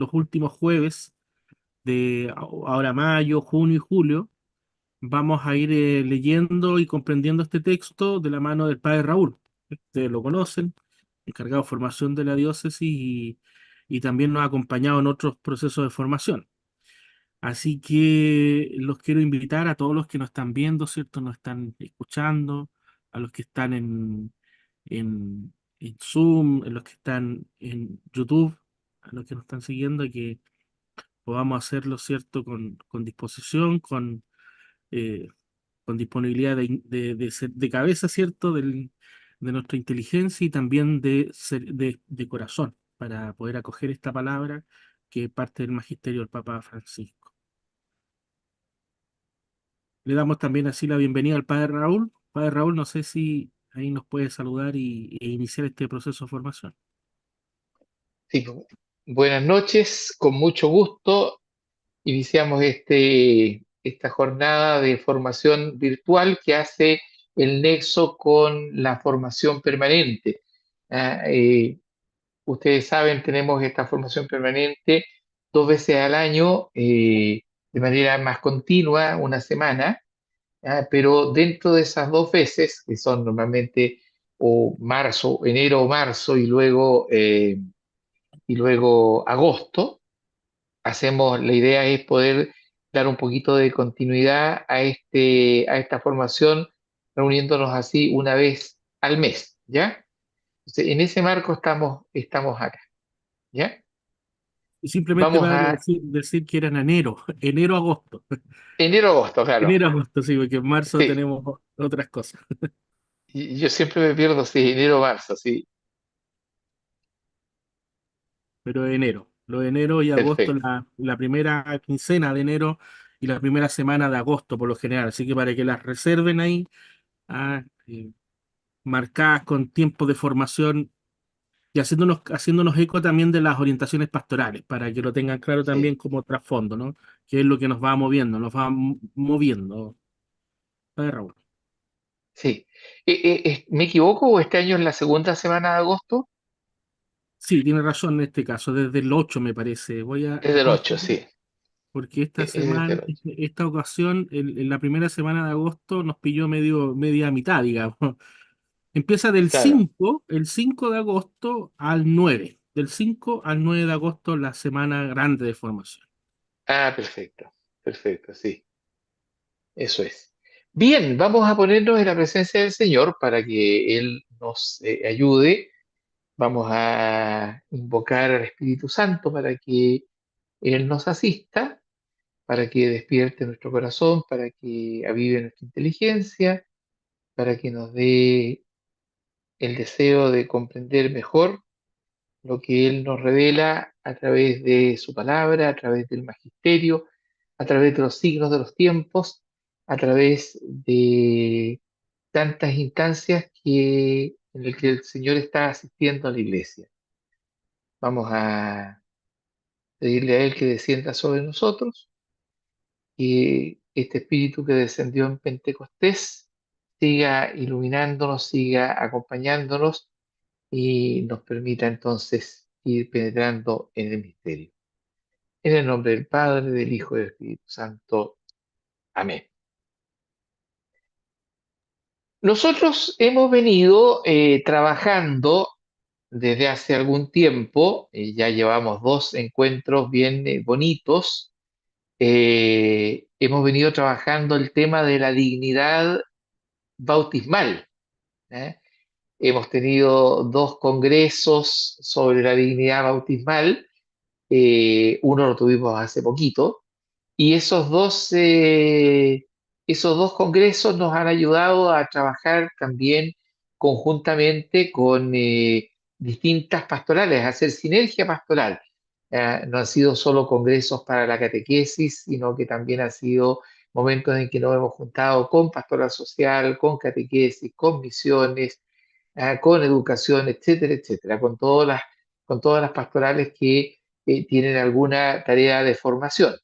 los últimos jueves de ahora mayo, junio y julio, vamos a ir leyendo y comprendiendo este texto de la mano del padre Raúl. Ustedes lo conocen, encargado de formación de la diócesis y también nos ha acompañado en otros procesos de formación. Así que los quiero invitar a todos los que nos están viendo, ¿cierto? Nos están escuchando, a los que están en Zoom, a los que están en YouTube, a los que nos están siguiendo, a que podamos hacerlo, ¿cierto? Con disposición, eh, con disponibilidad de cabeza, ¿cierto? De nuestra inteligencia y también de corazón, para poder acoger esta palabra que parte del magisterio del Papa Francisco. Le damos también así la bienvenida al Padre Raúl. Padre Raúl, no sé si ahí nos puede saludar e iniciar este proceso de formación. Sí, buenas noches, con mucho gusto. Iniciamos esta jornada de formación virtual que hace el nexo con la formación permanente. Ah, Ustedes saben, tenemos esta formación permanente 2 veces al año, de manera más continua, una semana, pero dentro de esas 2 veces, que son normalmente o marzo, enero o marzo, y luego agosto, la idea es poder dar un poquito de continuidad a esta formación, reuniéndonos así una vez al mes, ¿ya? Entonces, en ese marco estamos acá, ¿ya? Y simplemente, Vamos padre, a decir que eran enero, enero-agosto. enero-agosto, claro. Enero-agosto, sí, porque en marzo Sí, tenemos otras cosas. y yo siempre me pierdo, sí, enero-marzo, sí, Pero enero, lo de enero y agosto, perfecto. la primera quincena de enero y la primera semana de agosto por lo general. Así que para que las reserven ahí, ah, marcadas con tiempo de formación y haciéndonos eco también de las orientaciones pastorales, para que lo tengan claro Sí, también como trasfondo, ¿no? Que es lo que nos va moviendo, nos va moviendo. Padre Raúl. sí. ¿Me equivoco o este año es la segunda semana de agosto? Sí, tiene razón en este caso, desde el 8 me parece. Voy a Desde el 8, confirmar, sí, porque esta es desde semana, el 8. esta ocasión, en la primera semana de agosto nos pilló media mitad, digamos. Empieza Claro. el 5 de agosto al 9. Del 5 al 9 de agosto, la semana grande de formación. Ah, perfecto, perfecto, sí. Eso es. Bien, vamos a ponernos en la presencia del Señor para que Él nos ayude. Vamos a invocar al Espíritu Santo para que Él nos asista, para que despierte nuestro corazón, para que avive nuestra inteligencia, para que nos dé el deseo de comprender mejor lo que Él nos revela a través de su palabra, a través del magisterio, a través de los signos de los tiempos, a través de tantas instancias en las que el Señor está asistiendo a la iglesia. Vamos a pedirle a Él que descienda sobre nosotros, que este Espíritu que descendió en Pentecostés siga iluminándonos, siga acompañándonos y nos permita entonces ir penetrando en el misterio. En el nombre del Padre, del Hijo y del Espíritu Santo. Amén. Nosotros hemos venido trabajando desde hace algún tiempo, ya llevamos 2 encuentros bien bonitos. Hemos venido trabajando el tema de la dignidad bautismal. ¿Eh? Hemos tenido 2 congresos sobre la dignidad bautismal. Uno lo tuvimos hace poquito. Y esos dos congresos nos han ayudado a trabajar también conjuntamente con distintas pastorales, a hacer sinergia pastoral. No han sido solo congresos para la catequesis, sino que también han sido momentos en que nos hemos juntado con pastoral social, con catequesis, con misiones, con educación, etcétera, etcétera, con todas las pastorales que tienen alguna tarea de formación.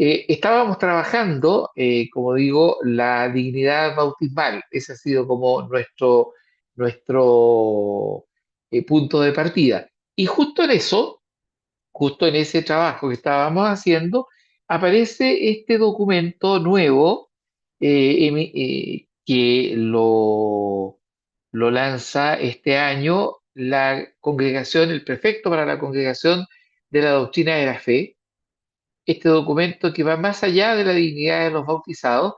Estábamos trabajando, como digo, la dignidad bautismal. Ese ha sido como nuestro punto de partida. Y justo en eso, justo en ese trabajo que estábamos haciendo, aparece este documento nuevo que lo lanza este año la congregación, el prefecto para la congregación de la doctrina de la fe, este documento que va más allá de la dignidad de los bautizados,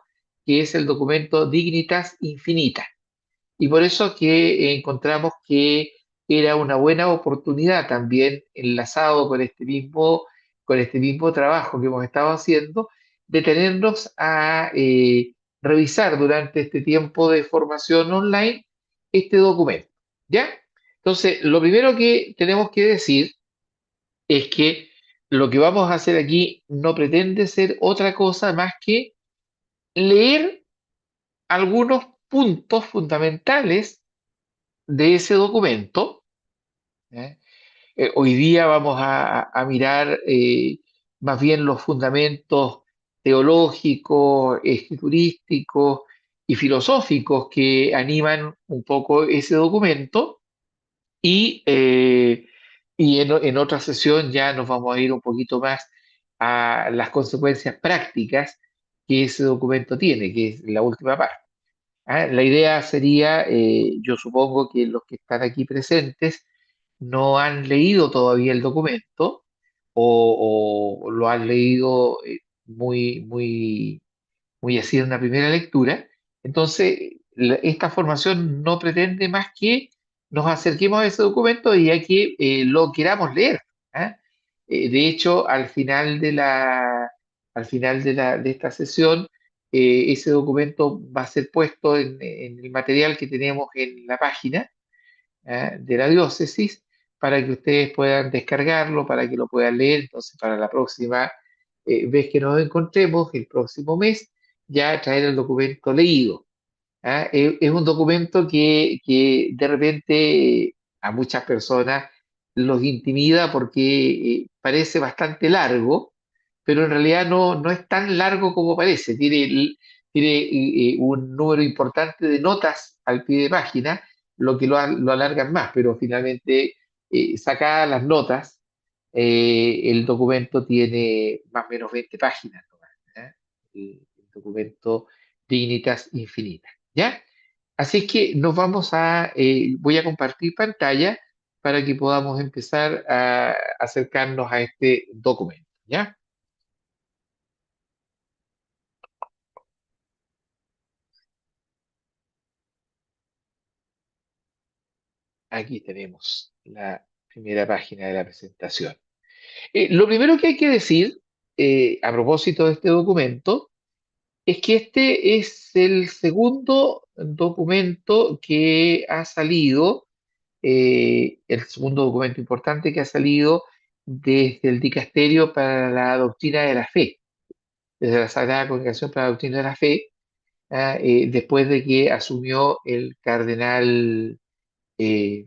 que es el documento Dignitas Infinita. Y por eso que encontramos que era una buena oportunidad también, enlazado con este mismo trabajo que hemos estado haciendo, detenernos a revisar durante este tiempo de formación online este documento. ¿Ya? Entonces, lo primero que tenemos que decir es que lo que vamos a hacer aquí no pretende ser otra cosa más que leer algunos puntos fundamentales de ese documento. ¿Eh? Hoy día vamos a mirar más bien los fundamentos teológicos, escriturísticos y filosóficos que animan un poco ese documento y, en otra sesión ya nos vamos a ir un poquito más a las consecuencias prácticas que ese documento tiene, que es la última parte. ¿Ah? La idea sería, yo supongo que los que están aquí presentes no han leído todavía el documento o lo han leído muy, muy, muy así en una primera lectura. Entonces, esta formación no pretende más que nos acerquemos a ese documento y a que lo queramos leer. ¿Ah? De hecho, al final de esta sesión, ese documento va a ser puesto en el material que tenemos en la página de la diócesis para que ustedes puedan descargarlo, para que lo puedan leer. Entonces, para la próxima vez que nos encontremos, el próximo mes, ya traer el documento leído. ¿Ah? Es un documento que de repente a muchas personas los intimida porque parece bastante largo, pero en realidad no es tan largo como parece. Tiene un número importante de notas al pie de página, lo que lo alargan más, pero finalmente, sacadas las notas, el documento tiene más o menos 20 páginas nomás, ¿eh? El documento Dignitas Infinita. ¿Ya? Así es que voy a compartir pantalla para que podamos empezar a acercarnos a este documento. ¿Ya? Aquí tenemos la primera página de la presentación. Lo primero que hay que decir, a propósito de este documento, es que este es el segundo documento que ha salido, el segundo documento importante que ha salido desde el Dicasterio para la Doctrina de la Fe, desde la Sagrada Congregación para la Doctrina de la Fe, después de que asumió el cardenal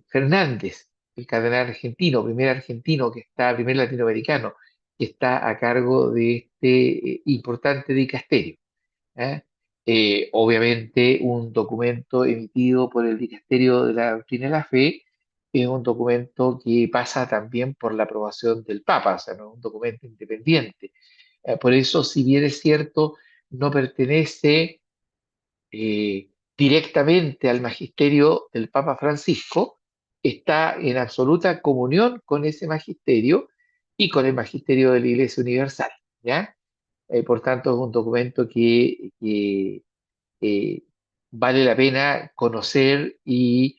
Fernández, el cardenal argentino, primer argentino que está, primer latinoamericano, que está a cargo de este importante dicasterio. ¿Eh? Obviamente, un documento emitido por el Dicasterio de la Doctrina de la Fe es un documento que pasa también por la aprobación del Papa, o sea, no es un documento independiente. Por eso, si bien es cierto, no pertenece directamente al magisterio del Papa Francisco, está en absoluta comunión con ese magisterio y con el magisterio de la Iglesia Universal. ¿Ya? Por tanto, es un documento que eh, vale la pena conocer y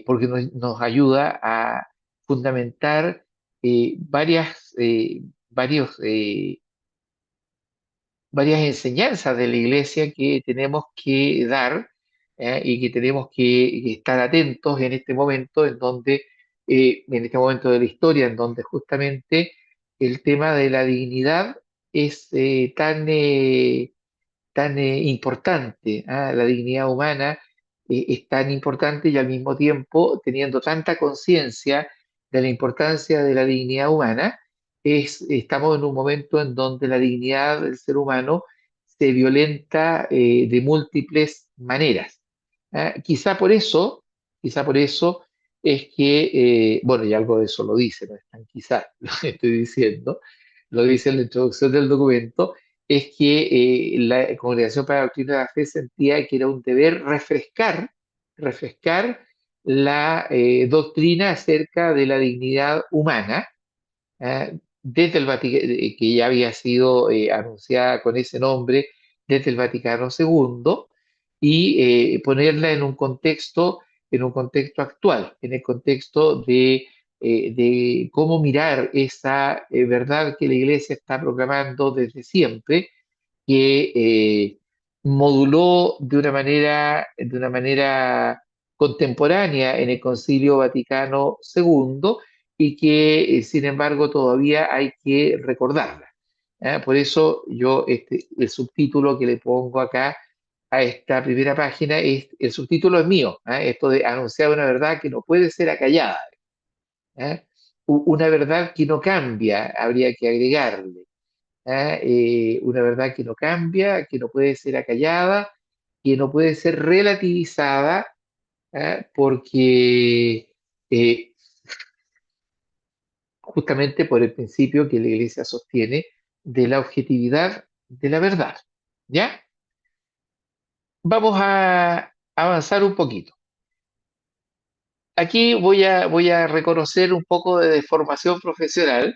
porque nos ayuda a fundamentar varios varias enseñanzas de la iglesia que tenemos que dar y que tenemos que estar atentos en este momento, en este momento de la historia, en donde justamente el tema de la dignidad es tan importante. ¿Ah? La dignidad humana es tan importante y al mismo tiempo, teniendo tanta conciencia de la importancia de la dignidad humana, estamos en un momento en donde la dignidad del ser humano se violenta de múltiples maneras. ¿Ah? Quizá por eso es que, bueno, y algo de eso lo dice, no es tan quizás lo que estoy diciendo, lo dice en la introducción del documento, es que la Congregación para la Doctrina de la Fe sentía que era un deber refrescar la doctrina acerca de la dignidad humana, desde el Vaticano, que ya había sido anunciada con ese nombre desde el Vaticano II, y ponerla en un contexto actual, en el contexto de cómo mirar esa verdad que la Iglesia está proclamando desde siempre, que moduló de una manera contemporánea en el Concilio Vaticano II y que, sin embargo, todavía hay que recordarla. ¿Ah? Por eso yo, el subtítulo que le pongo acá a esta primera página, el subtítulo es mío, ¿ah? Esto de anunciar una verdad que no puede ser acallada, ¿ah? Una verdad que no cambia, habría que agregarle, ¿ah? Una verdad que no cambia, que no puede ser acallada, que no puede ser relativizada, ¿ah? Porque justamente por el principio que la Iglesia sostiene de la objetividad de la verdad. ¿Ya? Vamos a avanzar un poquito. Aquí voy a reconocer un poco de formación profesional,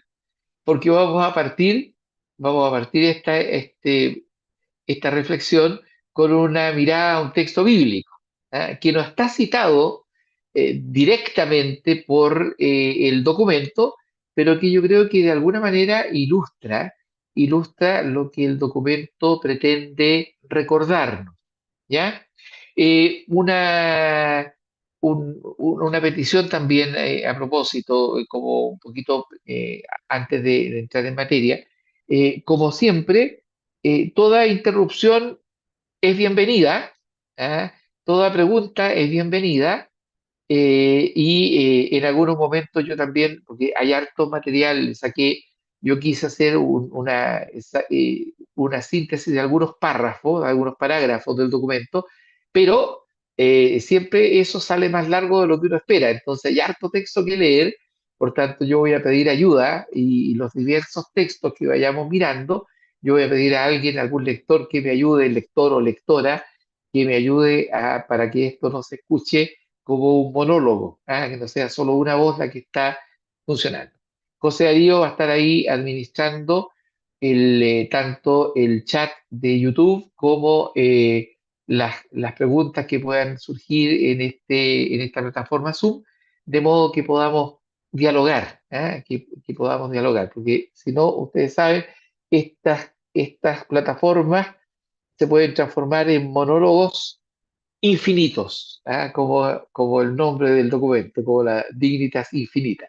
porque vamos a partir esta reflexión con una mirada a un texto bíblico, ¿ah? Que no está citado directamente por el documento, pero que yo creo que de alguna manera ilustra lo que el documento pretende recordarnos, ¿ya? Una petición también a propósito, como un poquito antes de entrar en materia, como siempre, toda interrupción es bienvenida, ¿ah? Toda pregunta es bienvenida, y en algunos momentos yo también, porque hay harto material, saqué, yo quise hacer una síntesis de algunos párrafos, de algunos parágrafos del documento, pero siempre eso sale más largo de lo que uno espera, entonces hay harto texto que leer, por tanto yo voy a pedir ayuda y los diversos textos que vayamos mirando, yo voy a pedir a alguien, algún lector que me ayude, lector o lectora, que me ayude para que esto no se escuche como un monólogo, que no sea solo una voz la que está funcionando. José Darío va a estar ahí administrando tanto el chat de YouTube como las preguntas que puedan surgir en esta plataforma Zoom, de modo que podamos dialogar, que podamos dialogar, porque si no, ustedes saben, estas plataformas se pueden transformar en monólogos infinitos, como el nombre del documento, como la Dignitas Infinita.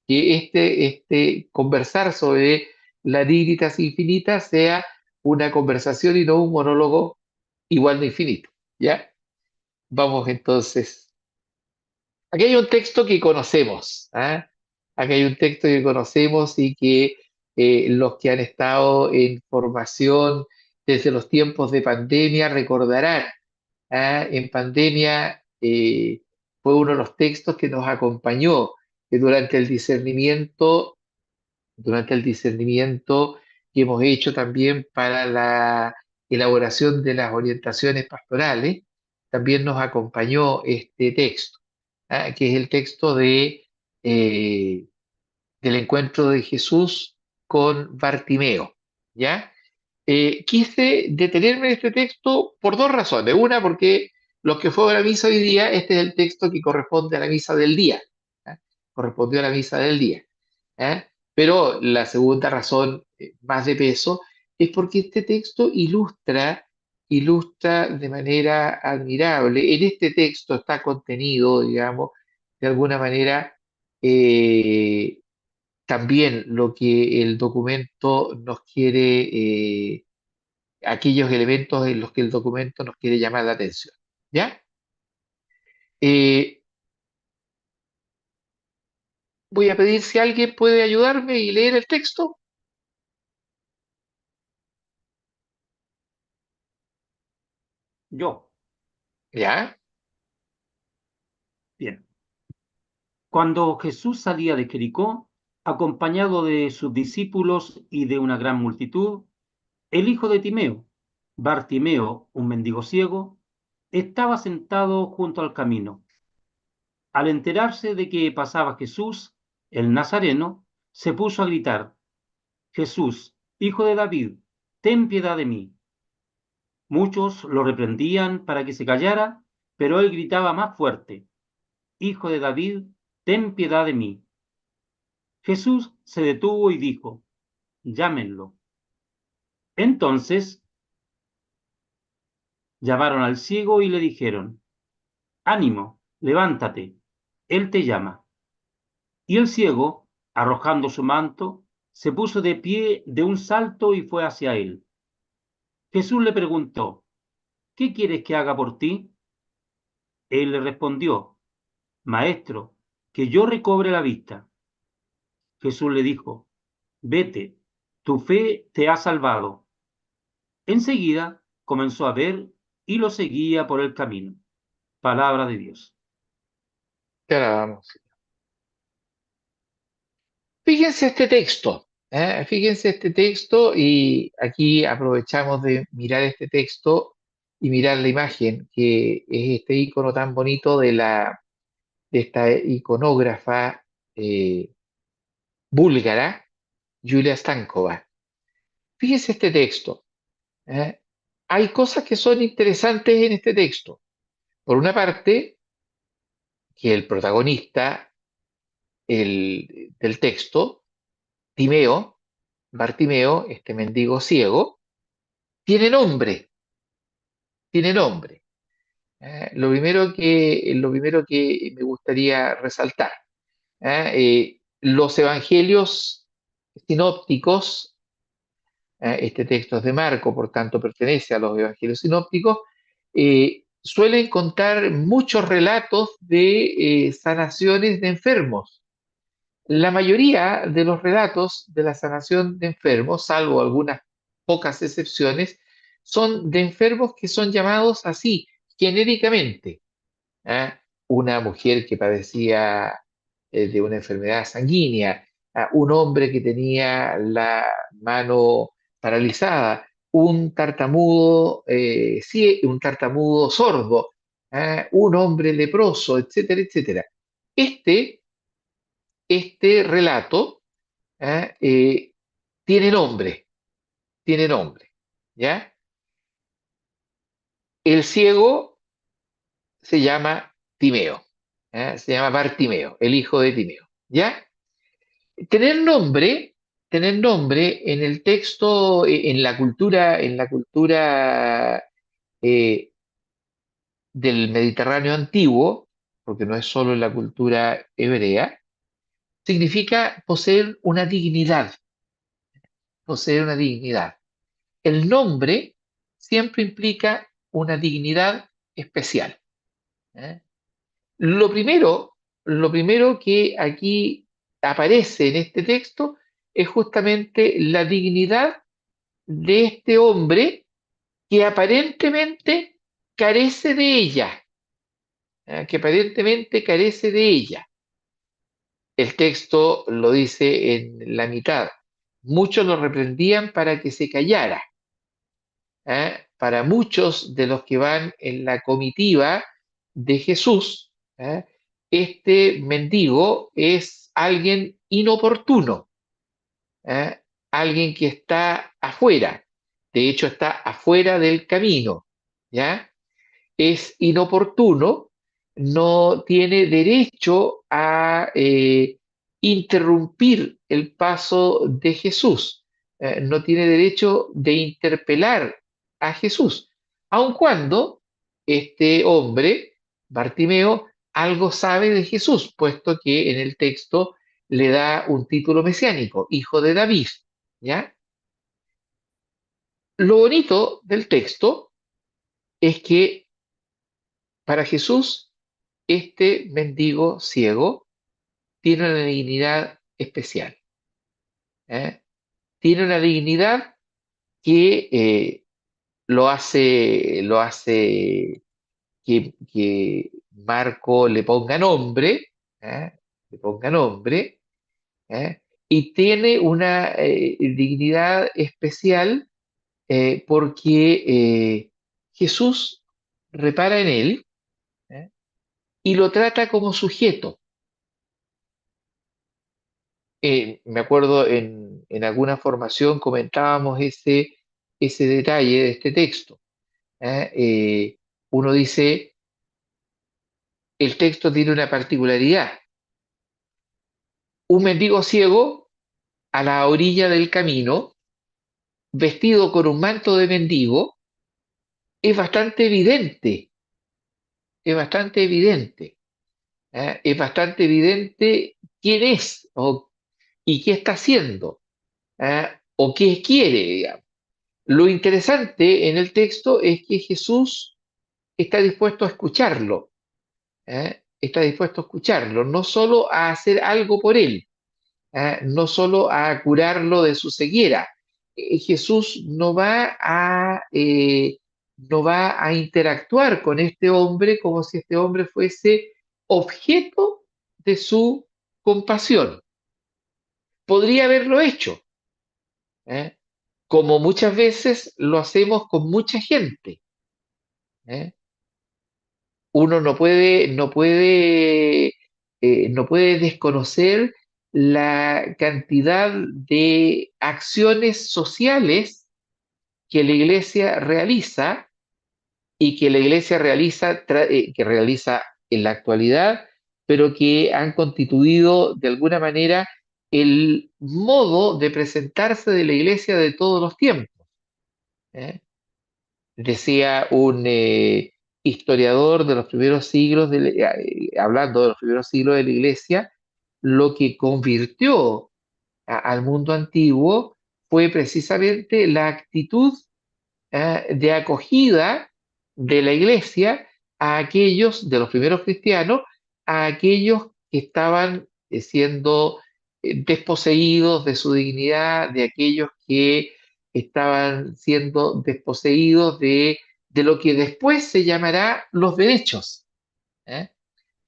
Que conversar sobre la Dignitas Infinita sea una conversación y no un monólogo igual de infinito. ¿Ya? Vamos entonces. Aquí hay un texto que conocemos. Aquí hay un texto que conocemos y que los que han estado en formación desde los tiempos de pandemia recordarán. En pandemia fue uno de los textos que nos acompañó durante el discernimiento que hemos hecho también para la elaboración de las orientaciones pastorales, también nos acompañó este texto, que es el texto eh, del encuentro de Jesús con Bartimeo, ¿ya? Quise detenerme en este texto por dos razones. Una, porque los que fueron a la misa hoy día, este es el texto que corresponde a la misa del día. ¿Ah? Correspondió a la misa del día. ¿Ah? Pero la segunda razón, más de peso, es porque este texto ilustra de manera admirable. En este texto está contenido, digamos, de alguna manera, eh, también lo que el documento nos quiere, aquellos elementos en los que el documento nos quiere llamar la atención. ¿Ya? Eh, Voy a pedir si alguien puede ayudarme y leer el texto. Yo, ¿Ya? bien. Cuando Jesús salía de Jericó, acompañado de sus discípulos y de una gran multitud, el hijo de Timeo, Bartimeo, un mendigo ciego, estaba sentado junto al camino. Al enterarse de que pasaba Jesús, el Nazareno, se puso a gritar: Jesús, hijo de David, ten piedad de mí. Muchos lo reprendían para que se callara, pero él gritaba más fuerte: Hijo de David, ten piedad de mí. Jesús se detuvo y dijo: Llámenlo. Entonces llamaron al ciego y le dijeron: Ánimo, levántate, él te llama. Y el ciego, arrojando su manto, se puso de pie de un salto y fue hacia él. Jesús le preguntó: ¿Qué quieres que haga por ti? Él le respondió: Maestro, que yo recobre la vista. Jesús le dijo: Vete, tu fe te ha salvado. Enseguida comenzó a ver y lo seguía por el camino. Palabra de Dios. Te alabamos. Fíjense este texto, fíjense este texto y aquí aprovechamos de mirar este texto y mirar la imagen, que es este icono tan bonito de esta iconógrafa búlgara, Yulia Stankova. Fíjense este texto. ¿eh? Hay cosas que son interesantes en este texto. Por una parte, que el protagonista del texto, Timeo, Bartimeo, este mendigo ciego, tiene nombre, tiene nombre. Lo primero que me gustaría resaltar, los evangelios sinópticos, este texto es de Marco, por tanto pertenece a los evangelios sinópticos, suelen contar muchos relatos de sanaciones de enfermos. La mayoría de los relatos de la sanación de enfermos, salvo algunas pocas excepciones, son de enfermos que son llamados así, genéricamente. ¿ah? Una mujer que padecía de una enfermedad sanguínea, un hombre que tenía la mano paralizada, un tartamudo sordo, un hombre leproso, etcétera, etcétera. Este, este relato ¿ah? Tiene nombre, tiene nombre, ¿ya? El ciego se llama Timeo, se llama Bartimeo, el hijo de Timeo, ¿ya? Tener nombre, tener nombre en el texto, en la cultura eh, del Mediterráneo antiguo, porque no es solo en la cultura hebrea, significa poseer una dignidad. El nombre siempre implica una dignidad especial. ¿eh? Lo primero, lo primero que aquí aparece en este texto es justamente la dignidad de este hombre que aparentemente carece de ella, que aparentemente carece de ella. El texto lo dice en la mitad. Muchos lo reprendían para que se callara. Para muchos de los que van en la comitiva de Jesús, este mendigo es alguien inoportuno, ¿eh? Alguien que está afuera, de hecho está afuera del camino, ¿ya? Es inoportuno, no tiene derecho a interrumpir el paso de Jesús, no tiene derecho de interpelar a Jesús, aun cuando este hombre, Bartimeo, algo sabe de Jesús, puesto que en el texto le da un título mesiánico, hijo de David, ¿ya? Lo bonito del texto es que para Jesús este mendigo ciego tiene una dignidad especial, ¿eh? Tiene una dignidad que lo hace que Marco le ponga nombre, ¿eh? le ponga nombre, y tiene una dignidad especial porque Jesús repara en él, ¿eh? Y lo trata como sujeto. Me acuerdo en alguna formación comentábamos ese detalle de este texto. ¿Eh? Uno dice, el texto tiene una particularidad. Un mendigo ciego a la orilla del camino, vestido con un manto de mendigo, es bastante evidente, es bastante evidente, es bastante evidente quién es y qué está haciendo, o qué quiere, digamos. Lo interesante en el texto es que Jesús está dispuesto a escucharlo, está dispuesto a escucharlo, no solo a hacer algo por él, no solo a curarlo de su ceguera. Jesús no va a interactuar con este hombre como si este hombre fuese objeto de su compasión. Podría haberlo hecho, ¿eh? Como muchas veces lo hacemos con mucha gente. ¿Eh? Uno no puede desconocer la cantidad de acciones sociales que la iglesia realiza y que la iglesia que realiza en la actualidad, pero que han constituido de alguna manera el modo de presentarse de la iglesia de todos los tiempos. ¿Eh? Decía un historiador de los primeros siglos, hablando de los primeros siglos de la iglesia, lo que convirtió al mundo antiguo fue precisamente la actitud de acogida de la iglesia a aquellos, de los primeros cristianos, a aquellos que estaban siendo desposeídos de su dignidad, de aquellos que estaban siendo desposeídos de lo que después se llamará los derechos. ¿Eh?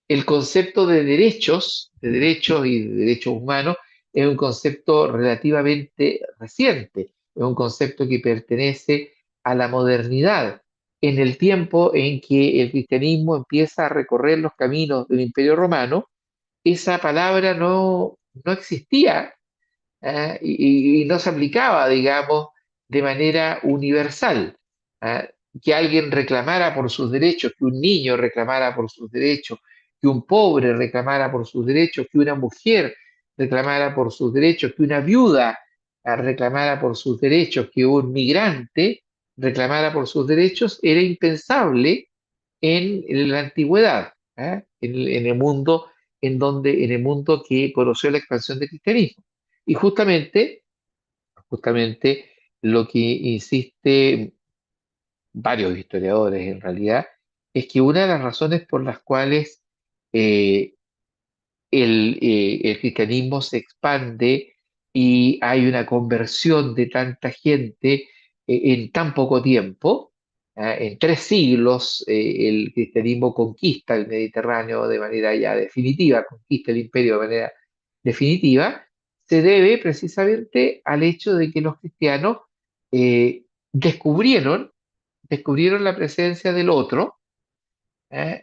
El concepto de derechos y de derechos humanos, es un concepto relativamente reciente, es un concepto que pertenece a la modernidad, en el tiempo en que el cristianismo empieza a recorrer los caminos del Imperio Romano. Esa palabra no existía, y no se aplicaba, digamos, de manera universal. ¿Ah? Que alguien reclamara por sus derechos, que un niño reclamara por sus derechos, que un pobre reclamara por sus derechos, que una mujer reclamara por sus derechos, que una viuda reclamara por sus derechos, que un migrante reclamara por sus derechos, era impensable en la antigüedad, en el mundo en el mundo que conoció la expansión del cristianismo. Y justamente lo que insiste varios historiadores en realidad, es que una de las razones por las cuales eh, el cristianismo se expande y hay una conversión de tanta gente en tan poco tiempo, en 3 siglos, el cristianismo conquista el Mediterráneo de manera ya definitiva, conquista el imperio de manera definitiva, se debe precisamente al hecho de que los cristianos eh, descubrieron, descubrieron la presencia del otro,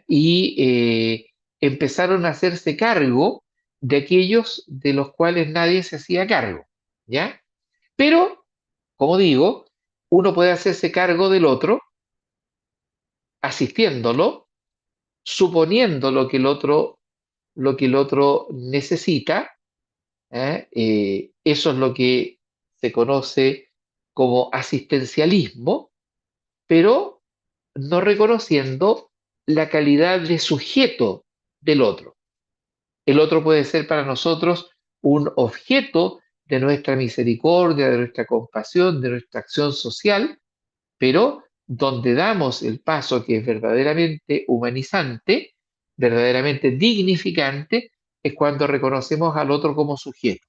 y empezaron a hacerse cargo de aquellos de los cuales nadie se hacía cargo, ¿ya? Pero, como digo, uno puede hacerse cargo del otro asistiéndolo, suponiendo lo que el otro necesita. Eso es lo que se conoce como asistencialismo, pero no reconociendo la calidad de sujeto del otro. El otro puede ser para nosotros un objeto de nuestra misericordia, de nuestra compasión, de nuestra acción social, pero donde damos el paso que es verdaderamente humanizante, verdaderamente dignificante, es cuando reconocemos al otro como sujeto.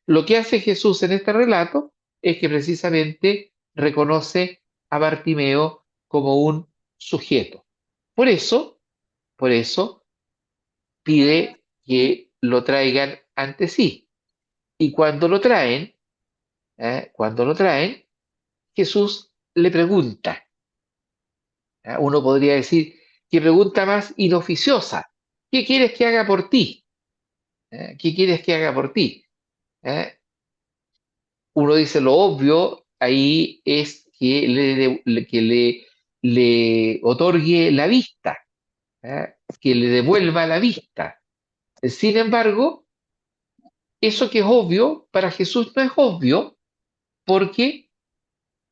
Lo que hace Jesús en este relato es que precisamente reconoce a Bartimeo como un sujeto. Por eso pide que lo traigan ante sí. Y cuando lo traen, Jesús le pregunta. Uno podría decir, qué pregunta más inoficiosa. ¿Qué quieres que haga por ti? ¿Qué quieres que haga por ti? ¿Eh? Uno dice lo obvio, ahí es que le otorgue la vista, que le devuelva la vista. Sin embargo, eso que es obvio, para Jesús no es obvio porque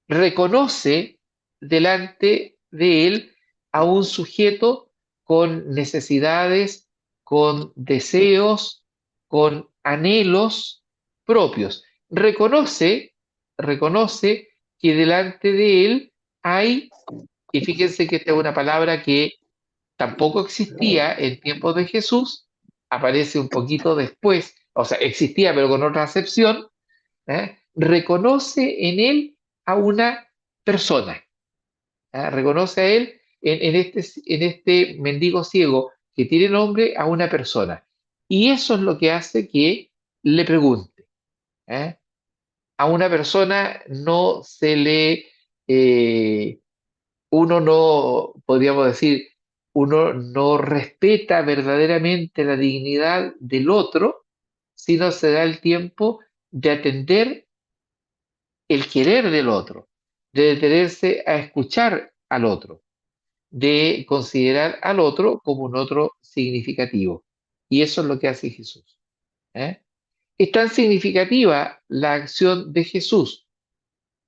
reconoce delante de él a un sujeto con necesidades, con deseos, con anhelos propios. Reconoce que delante de él hay, y fíjense que esta es una palabra que tampoco existía en tiempos de Jesús, aparece un poquito después, o sea, existía pero con otra acepción, reconoce en él a una persona, reconoce a él en este mendigo ciego que tiene nombre a una persona. Y eso es lo que hace que le pregunte. ¿Eh? A una persona no se le, uno no, podríamos decir, uno no respeta verdaderamente la dignidad del otro si no se da el tiempo de atender el querer del otro, de detenerse a escuchar al otro, de considerar al otro como un otro significativo. Y eso es lo que hace Jesús. ¿Eh? Es tan significativa la acción de Jesús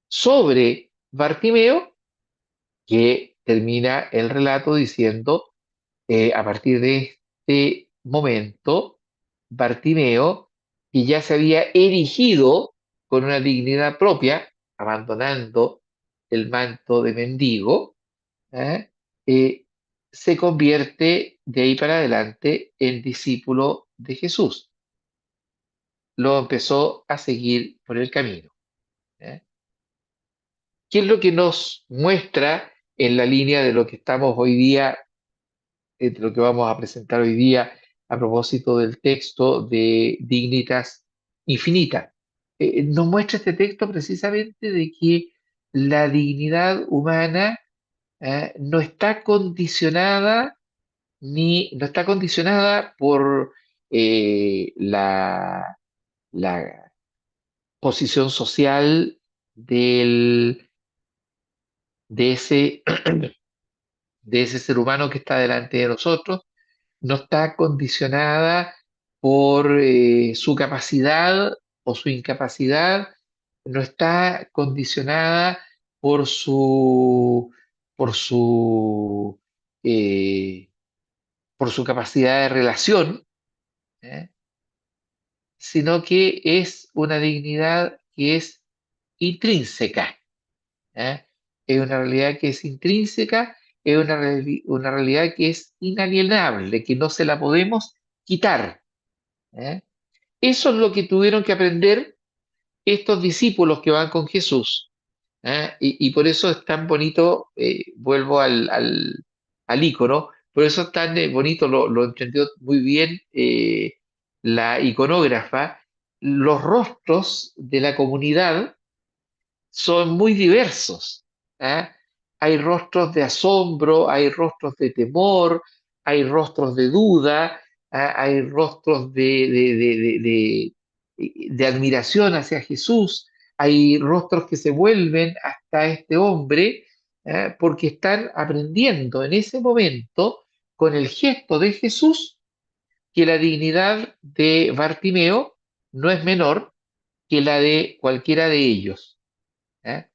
sobre Bartimeo que termina el relato diciendo, a partir de este momento, Bartimeo, que ya se había erigido con una dignidad propia, abandonando el manto de mendigo, ¿eh? Eh, se convierte de ahí para adelante en discípulo de Jesús. Lo empezó a seguir por el camino. ¿Eh? ¿Qué es lo que nos muestra en la línea de lo que estamos hoy día, de lo que vamos a presentar hoy día a propósito del texto de Dignitas Infinita? Nos muestra este texto precisamente de que la dignidad humana no está condicionada no está condicionada por la posición social del, de ese, de ese ser humano que está delante de nosotros, no está condicionada por su capacidad o su incapacidad, no está condicionada por por su, eh, por su capacidad de relación, ¿eh? Sino que es una dignidad que es intrínseca, ¿eh? Es una realidad que es intrínseca, es una realidad que es inalienable, que no se la podemos quitar, ¿eh? Eso es lo que tuvieron que aprender estos discípulos que van con Jesús. Y por eso es tan bonito, vuelvo al ícono, por eso es tan bonito, lo entendió muy bien la iconógrafa, los rostros de la comunidad son muy diversos. ¿Ah? Hay rostros de asombro, hay rostros de temor, hay rostros de duda, hay rostros de admiración hacia Jesús, hay rostros que se vuelven hasta este hombre, porque están aprendiendo en ese momento, con el gesto de Jesús, que la dignidad de Bartimeo no es menor que la de cualquiera de ellos. ¿Eh?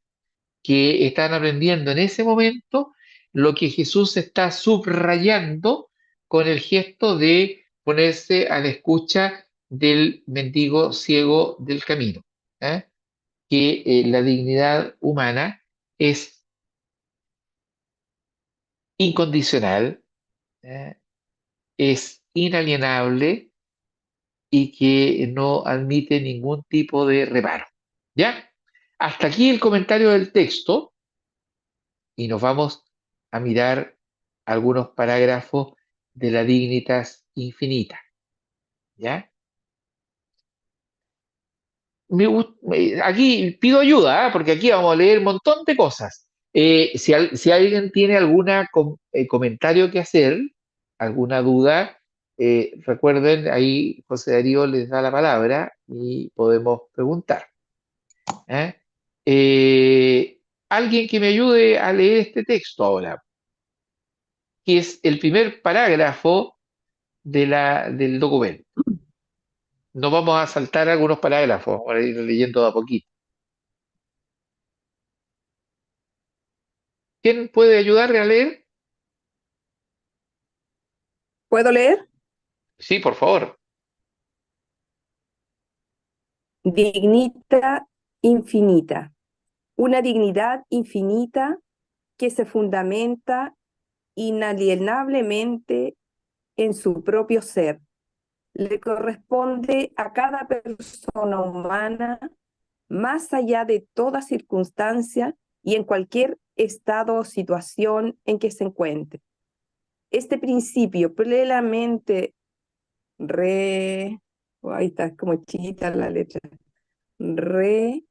Que están aprendiendo en ese momento lo que Jesús está subrayando con el gesto de ponerse a la escucha del mendigo ciego del camino. ¿Eh? Que la dignidad humana es incondicional, ¿eh? Es inalienable y que no admite ningún tipo de reparo. ¿Ya? Hasta aquí el comentario del texto. Y nos vamos a mirar algunos parágrafos de la Dignitas Infinita. ¿ya? Aquí pido ayuda, ¿ah? Porque aquí vamos a leer un montón de cosas. Si alguien tiene algún comentario que hacer, alguna duda, recuerden, ahí José Darío les da la palabra y podemos preguntar. ¿Eh? Alguien que me ayude a leer este texto ahora, que es el primer parágrafo del documento. No vamos a saltar algunos parágrafos, vamos a ir leyendo de a poquito. ¿Quién puede ayudarle a leer? ¿Puedo leer? Sí, por favor. Dignita infinita. Una dignidad infinita que se fundamenta inalienablemente en su propio ser. Le corresponde a cada persona humana más allá de toda circunstancia y en cualquier estado o situación en que se encuentre. Este principio plenamente ahí está, como chiquita la letra, reconocible,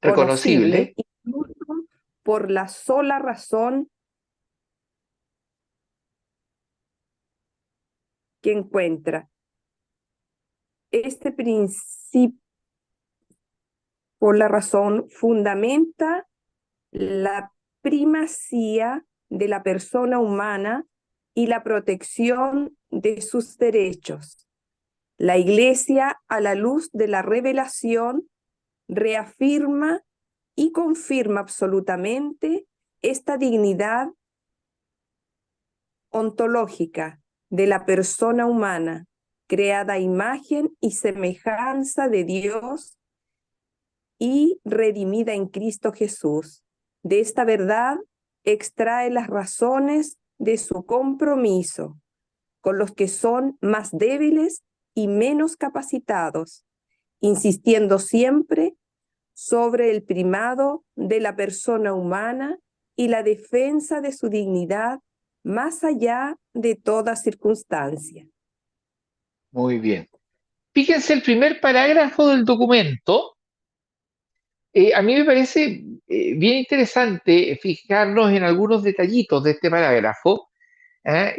Reconocible. incluso por la sola razón que encuentra. Este principio, por la razón, fundamenta la primacía de la persona humana y la protección de sus derechos. La Iglesia, a la luz de la revelación, reafirma y confirma absolutamente esta dignidad ontológica de la persona humana, creada a imagen y semejanza de Dios y redimida en Cristo Jesús. De esta verdad extrae las razones de su compromiso con los que son más débiles y menos capacitados, insistiendo siempre sobre el primado de la persona humana y la defensa de su dignidad más allá de toda circunstancia. Muy bien. Fíjense el primer parágrafo del documento. A mí me parece bien interesante fijarnos en algunos detallitos de este parágrafo. ¿Ah?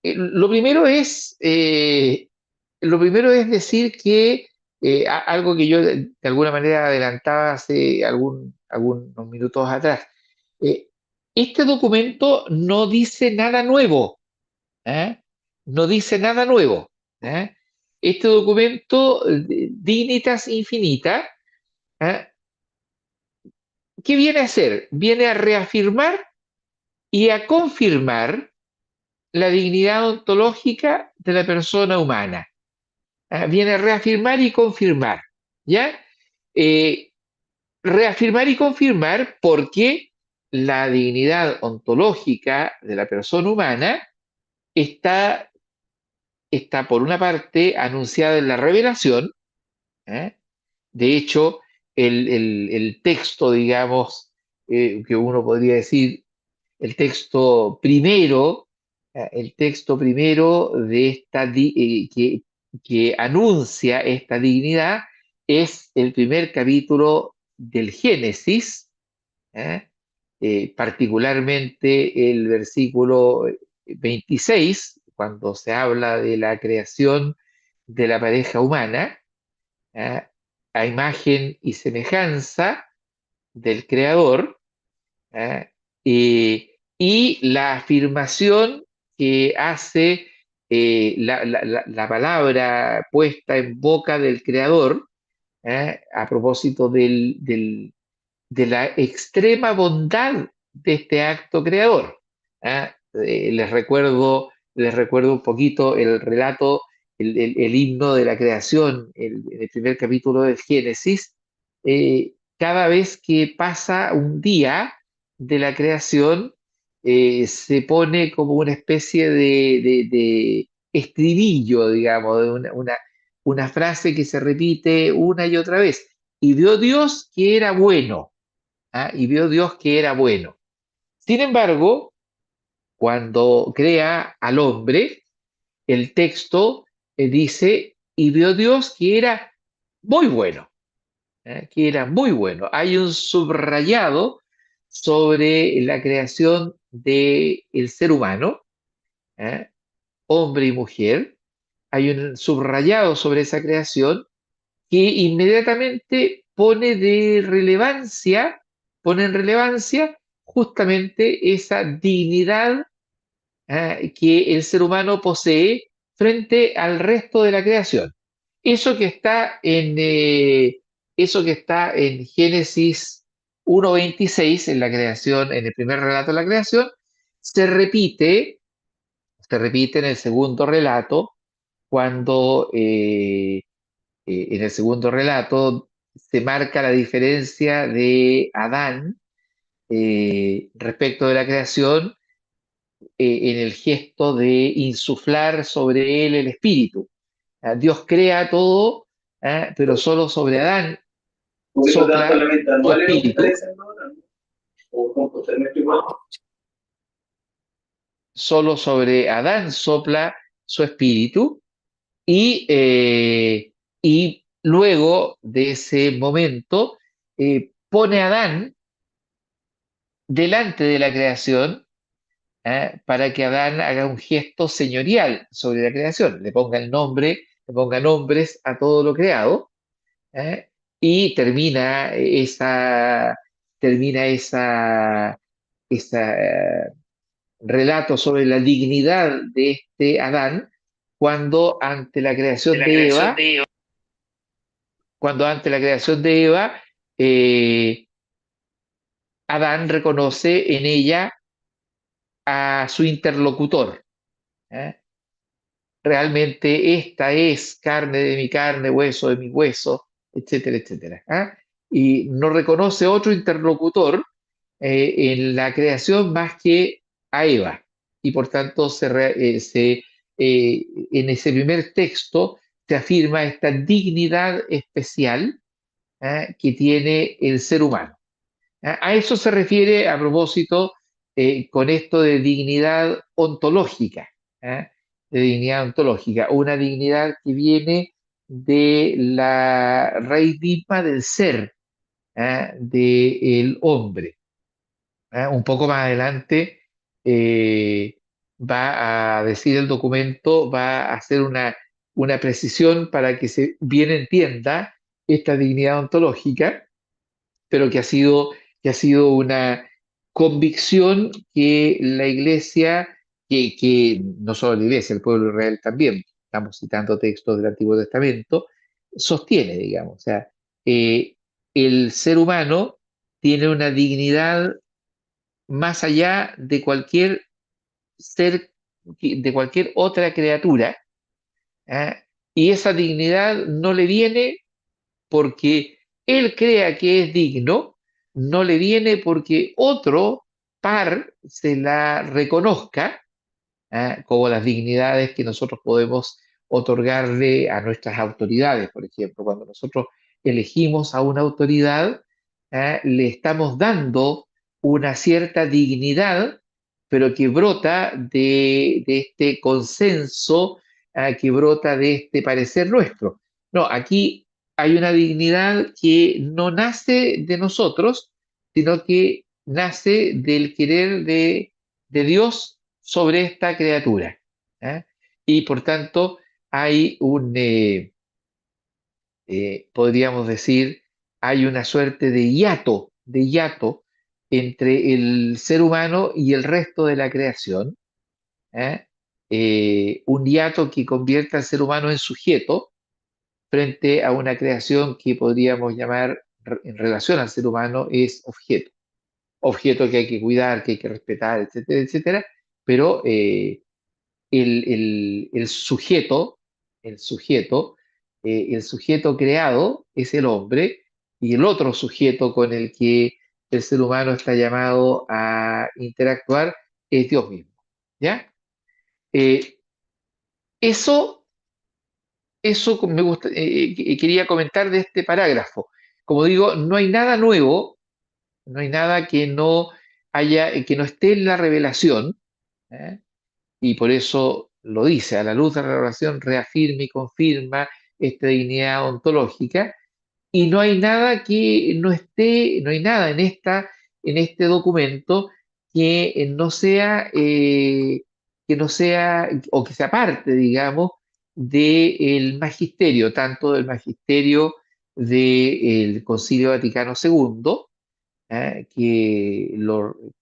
Lo primero es decir que algo que yo de alguna manera adelantaba hace algunos minutos atrás. eh, este documento no dice nada nuevo. ¿Ah? No dice nada nuevo. ¿Ah? Este documento, Dignitas Infinita, ¿ah? ¿Qué viene a hacer? Viene a reafirmar y a confirmar la dignidad ontológica de la persona humana. Viene a reafirmar y confirmar, ¿ya? Eh, Reafirmar y confirmar porque la dignidad ontológica de la persona humana está, está por una parte anunciada en la revelación. ¿Eh? De hecho, el texto, digamos, que uno podría decir, el texto primero de que anuncia esta dignidad es el primer capítulo del Génesis. ¿Eh? Particularmente el versículo 26, cuando se habla de la creación de la pareja humana, ¿eh? A imagen y semejanza del Creador. ¿Eh? Y la afirmación que hace la palabra puesta en boca del Creador, a propósito de la extrema bondad de este acto creador. ¿Ah? Les recuerdo un poquito el relato, el himno de la creación, el primer capítulo del Génesis. Cada vez que pasa un día de la creación, se pone como una especie de estribillo, digamos, de una frase que se repite una y otra vez. Y vio Dios que era bueno. ¿Ah? Y vio Dios que era bueno. Sin embargo, cuando crea al hombre, el texto dice y vio Dios que era muy bueno, que era muy bueno. Hay un subrayado sobre la creación del ser humano, ¿eh? Hombre y mujer. Hay un subrayado sobre esa creación que inmediatamente pone en relevancia justamente esa dignidad que el ser humano posee frente al resto de la creación. Eso que está en, eh, eso que está en Génesis 1:26, en la creación, en el primer relato de la creación, se repite, se repite en el segundo relato, cuando en el segundo relato se marca la diferencia de Adán respecto de la creación en el gesto de insuflar sobre él el espíritu. Dios crea todo, pero solo sobre Adán sopla su espíritu, solo sobre Adán sopla su espíritu y luego de ese momento pone a Adán delante de la creación para que Adán haga un gesto señorial sobre la creación, le ponga el nombre, le ponga nombres a todo lo creado, ¿eh? Y termina esa relato sobre la dignidad de este Adán cuando ante la creación de Eva, cuando ante la creación de Eva, eh, Adán reconoce en ella a su interlocutor. ¿Eh? Realmente esta es carne de mi carne, hueso de mi hueso, etcétera, etcétera. Y no reconoce otro interlocutor en la creación más que a Eva. Y por tanto, en ese primer texto se afirma esta dignidad especial que tiene el ser humano. A eso se refiere a propósito con esto de dignidad ontológica, ¿eh? De dignidad ontológica, una dignidad que viene de la raíz misma del ser, del hombre. Un poco más adelante va a decir el documento, va a hacer una precisión para que se bien entienda esta dignidad ontológica, pero que ha sido una convicción que la Iglesia, que no solo la Iglesia, el pueblo de Israel también, estamos citando textos del Antiguo Testamento, sostiene, digamos. O sea, eh, el ser humano tiene una dignidad más allá de cualquier ser, de cualquier otra criatura, ¿ah? Y esa dignidad no le viene porque él crea que es digno, no le viene porque otro par se la reconozca, como las dignidades que nosotros podemos otorgarle a nuestras autoridades, por ejemplo. Cuando nosotros elegimos a una autoridad, le estamos dando una cierta dignidad, pero que brota de este consenso, que brota de este parecer nuestro. No, aquí hay una dignidad que no nace de nosotros, sino que nace del querer de Dios sobre esta criatura. Y por tanto hay podríamos decir, hay una suerte de hiato entre el ser humano y el resto de la creación, ¿eh? Un hiato que convierte al ser humano en sujeto frente a una creación que podríamos llamar, en relación al ser humano, es objeto. Objeto que hay que cuidar, que hay que respetar, etcétera, etcétera, pero el sujeto, el sujeto, el sujeto creado es el hombre y el otro sujeto con el que el ser humano está llamado a interactuar es Dios mismo. ¿Ya? Eh, eso, eso quería comentar de este parágrafo. Como digo, no hay nada nuevo, no hay nada que no que no esté en la revelación, ¿eh? Y por eso lo dice, a la luz de la revelación reafirma y confirma esta dignidad ontológica, y no hay nada que no esté, no hay nada en este documento que que no sea, o que sea parte, digamos, del magisterio, tanto del magisterio del Concilio Vaticano II,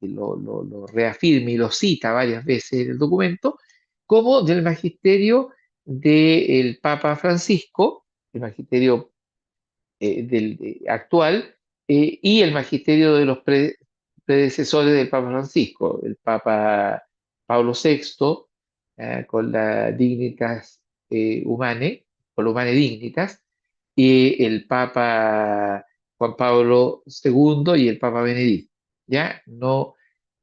lo reafirma y lo cita varias veces en el documento, como del magisterio del Papa Francisco, el magisterio actual, y el magisterio de los predecesores del Papa Francisco, el Papa Pablo VI, con la Dignitas Humanae, con la Humanae Dignitas, y el Papa Juan Pablo II y el Papa Benedicto. ¿Ya? No,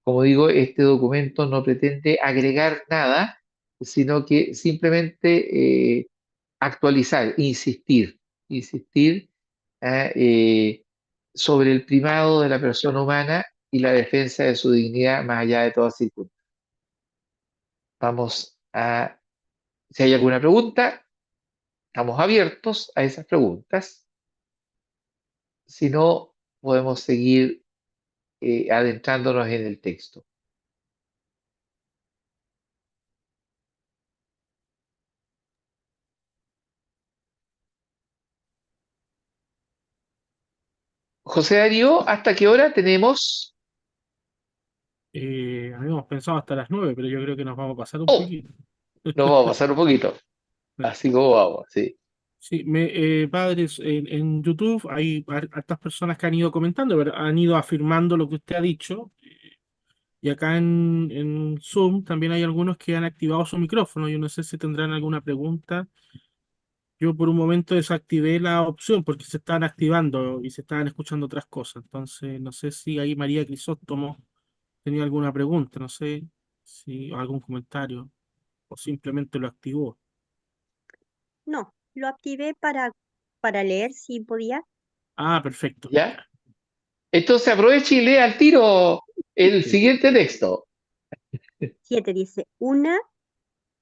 como digo, este documento no pretende agregar nada, sino que simplemente actualizar, insistir ah, eh, sobre el primado de la persona humana y la defensa de su dignidad más allá de toda circunstancia. Vamos a, si hay alguna pregunta, estamos abiertos a esas preguntas. Si no, podemos seguir adentrándonos en el texto. José Darío, ¿hasta qué hora tenemos? Habíamos pensado hasta las 9, pero yo creo que nos vamos a pasar un Oh, poquito. nos vamos a pasar un poquito. Así como vamos, sí. Sí, padres, en YouTube hay hartas personas que han ido comentando, pero han ido afirmando lo que usted ha dicho. Y acá en Zoom también hay algunos que han activado su micrófono. Yo no sé si tendrán alguna pregunta. Yo por un momento desactivé la opción porque se estaban activando y se estaban escuchando otras cosas. Entonces, no sé si ahí María Crisóstomo tenía alguna pregunta, no sé si o algún comentario o simplemente lo activó. No, lo activé para leer si podía. Ah, perfecto. ¿Ya? Entonces aproveche y lea al tiro el Sí. siguiente texto. 7 dice, una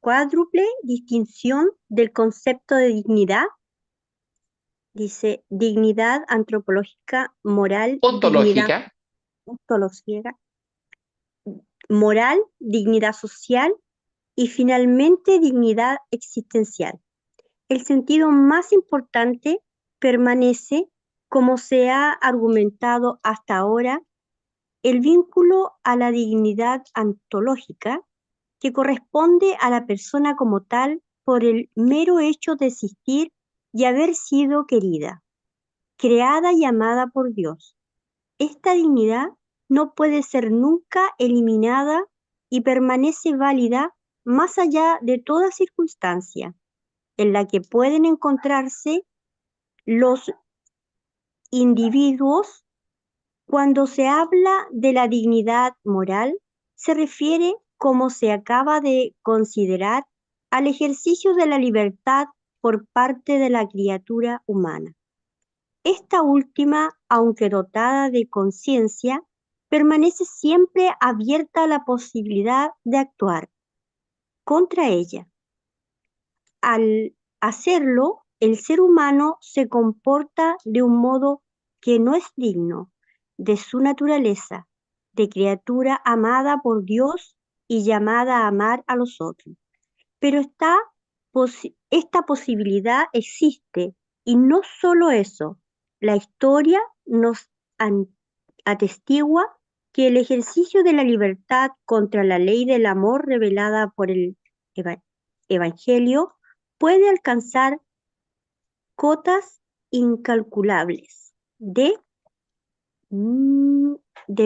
cuádruple distinción del concepto de dignidad. Dice, dignidad antropológica, moral, dignidad Ontológica. ontológica, moral, dignidad social y finalmente dignidad existencial. El sentido más importante permanece, como se ha argumentado hasta ahora, el vínculo a la dignidad ontológica que corresponde a la persona como tal por el mero hecho de existir y haber sido querida, creada y amada por Dios. Esta dignidad no puede ser nunca eliminada y permanece válida más allá de toda circunstancia en la que pueden encontrarse los individuos. Cuando se habla de la dignidad moral, se refiere, como se acaba de considerar, al ejercicio de la libertad por parte de la criatura humana. Esta última, aunque dotada de conciencia, permanece siempre abierta a la posibilidad de actuar contra ella. Al hacerlo, el ser humano se comporta de un modo que no es digno de su naturaleza, de criatura amada por Dios y llamada a amar a los otros. Pero esta posibilidad existe y no solo eso, la historia nos atestigua que el ejercicio de la libertad contra la ley del amor revelada por el Evangelio puede alcanzar cotas incalculables de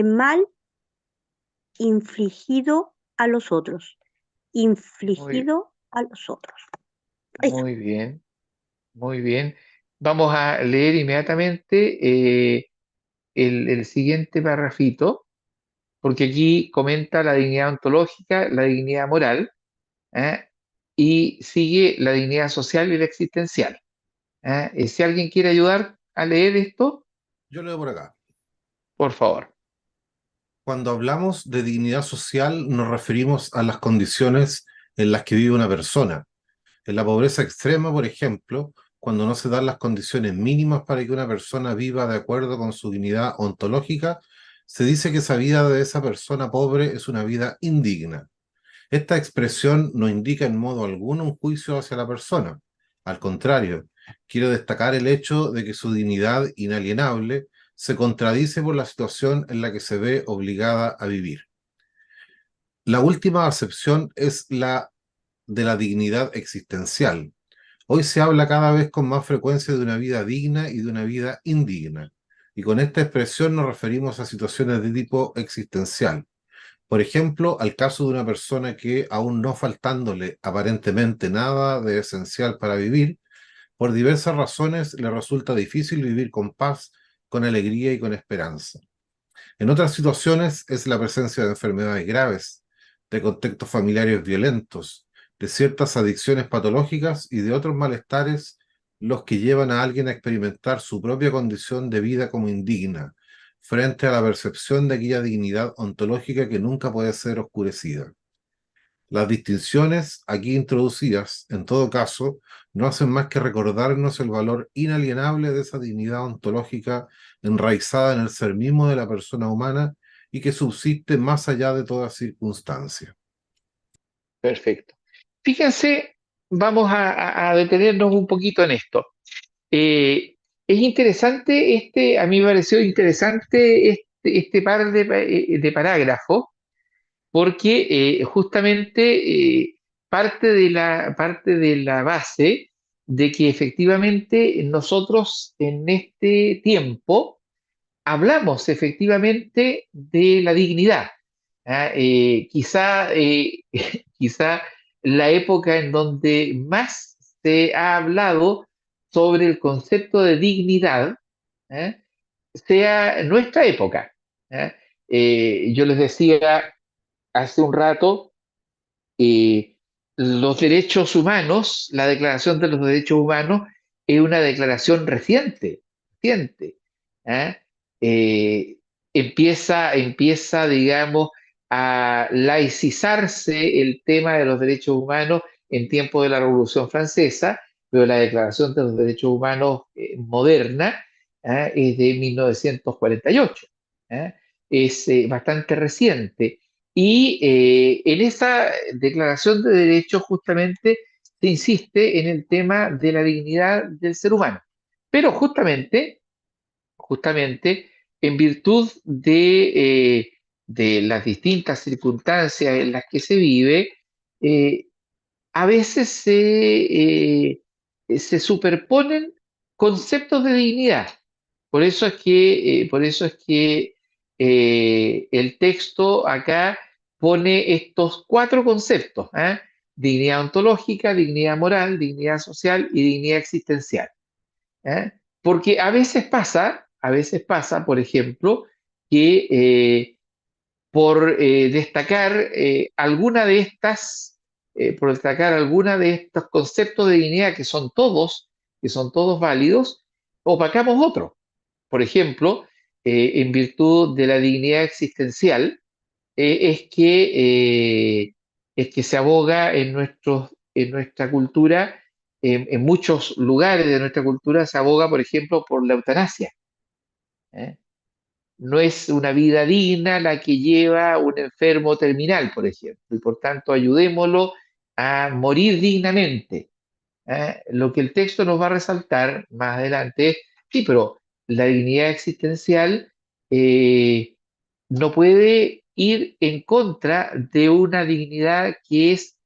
mal infligido a los otros. Muy, Infligido a los otros. Ahí está. muy bien, muy bien. Vamos a leer inmediatamente el siguiente parrafito, porque aquí comenta la dignidad ontológica, la dignidad moral, ¿eh? Y sigue la dignidad social y la existencial. Si alguien quiere ayudar a leer esto, Yo leo por acá. por favor. Cuando hablamos de dignidad social, nos referimos a las condiciones en las que vive una persona. En la pobreza extrema, por ejemplo, cuando no se dan las condiciones mínimas para que una persona viva de acuerdo con su dignidad ontológica, se dice que esa vida de esa persona pobre es una vida indigna. Esta expresión no indica en modo alguno un juicio hacia la persona. Al contrario, quiero destacar el hecho de que su dignidad inalienable se contradice por la situación en la que se ve obligada a vivir. La última acepción es la de la dignidad existencial. Hoy se habla cada vez con más frecuencia de una vida digna y de una vida indigna. Y con esta expresión nos referimos a situaciones de tipo existencial. Por ejemplo, al caso de una persona que, aún no faltándole aparentemente nada de esencial para vivir, por diversas razones le resulta difícil vivir con paz, con alegría y con esperanza. En otras situaciones es la presencia de enfermedades graves, de contextos familiares violentos, de ciertas adicciones patológicas y de otros malestares los que llevan a alguien a experimentar su propia condición de vida como indigna, frente a la percepción de aquella dignidad ontológica que nunca puede ser oscurecida. Las distinciones aquí introducidas, en todo caso, no hacen más que recordarnos el valor inalienable de esa dignidad ontológica enraizada en el ser mismo de la persona humana y que subsiste más allá de toda circunstancia. Perfecto. Fíjense, vamos a detenernos un poquito en esto. Es interesante, a mí me pareció interesante este par de parágrafos, porque justamente parte de la base de que efectivamente nosotros en este tiempo hablamos efectivamente de la dignidad. ¿Ah? Quizá la época en donde más se ha hablado sobre el concepto de dignidad, ¿ah? sea nuestra época. ¿Ah? Yo les decía hace un rato, eh, los derechos humanos, la Declaración de los Derechos Humanos es una declaración reciente. ¿Ah? Eh, empieza, digamos, a laicizarse el tema de los derechos humanos en tiempos de la Revolución Francesa, pero la Declaración de los Derechos Humanos moderna, ¿ah? Es de 1948. ¿Ah? Es bastante reciente. Y en esa declaración de derechos justamente se insiste en el tema de la dignidad del ser humano. Pero justamente en virtud de las distintas circunstancias en las que se vive, eh, a veces se superponen conceptos de dignidad. Por eso es que el texto acá pone estos cuatro conceptos: ¿ah? Dignidad ontológica, dignidad moral, dignidad social y dignidad existencial. ¿Ah? Porque a veces pasa, por ejemplo, que por destacar alguna de estos conceptos de dignidad que son todos válidos, opacamos otro. Por ejemplo, en virtud de la dignidad existencial, es que se aboga en nuestra cultura, en muchos lugares de nuestra cultura, se aboga, por ejemplo, por la eutanasia. ¿Eh? No es una vida digna la que lleva un enfermo terminal, por ejemplo, y por tanto ayudémoslo a morir dignamente. Lo que el texto nos va a resaltar más adelante es, sí, pero la dignidad existencial no puede ir en contra de una dignidad que es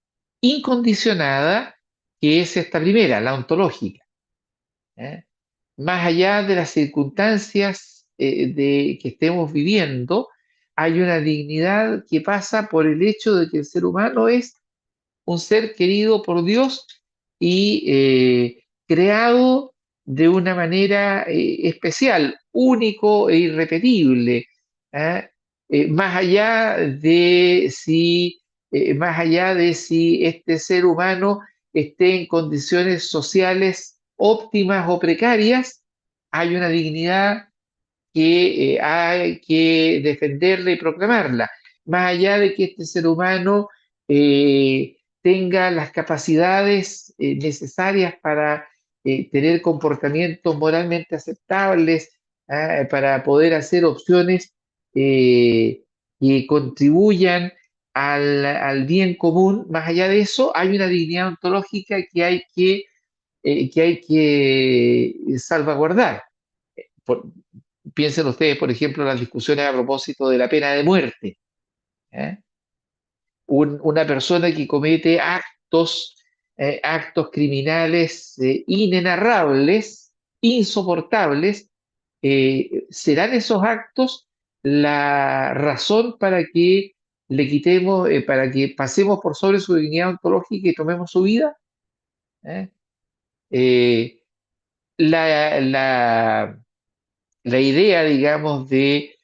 incondicionada, que es esta primera, la ontológica. ¿Eh? Más allá de las circunstancias que estemos viviendo, hay una dignidad que pasa por el hecho de que el ser humano es un ser querido por Dios y creado de una manera especial, único e irrepetible. ¿Ah? Más allá de si este ser humano esté en condiciones sociales óptimas o precarias, hay una dignidad que hay que defenderla y proclamarla, más allá de que este ser humano tenga las capacidades necesarias para tener comportamientos moralmente aceptables, para poder hacer opciones que contribuyan al bien común. Más allá de eso, hay una dignidad ontológica que hay que salvaguardar. Por- Piensen ustedes, por ejemplo, en las discusiones a propósito de la pena de muerte. ¿Eh? Una persona que comete actos criminales inenarrables, insoportables, ¿serán esos actos la razón para que le quitemos, para que pasemos por sobre su dignidad ontológica y tomemos su vida? ¿Eh? Eh, la, la, la idea, digamos, de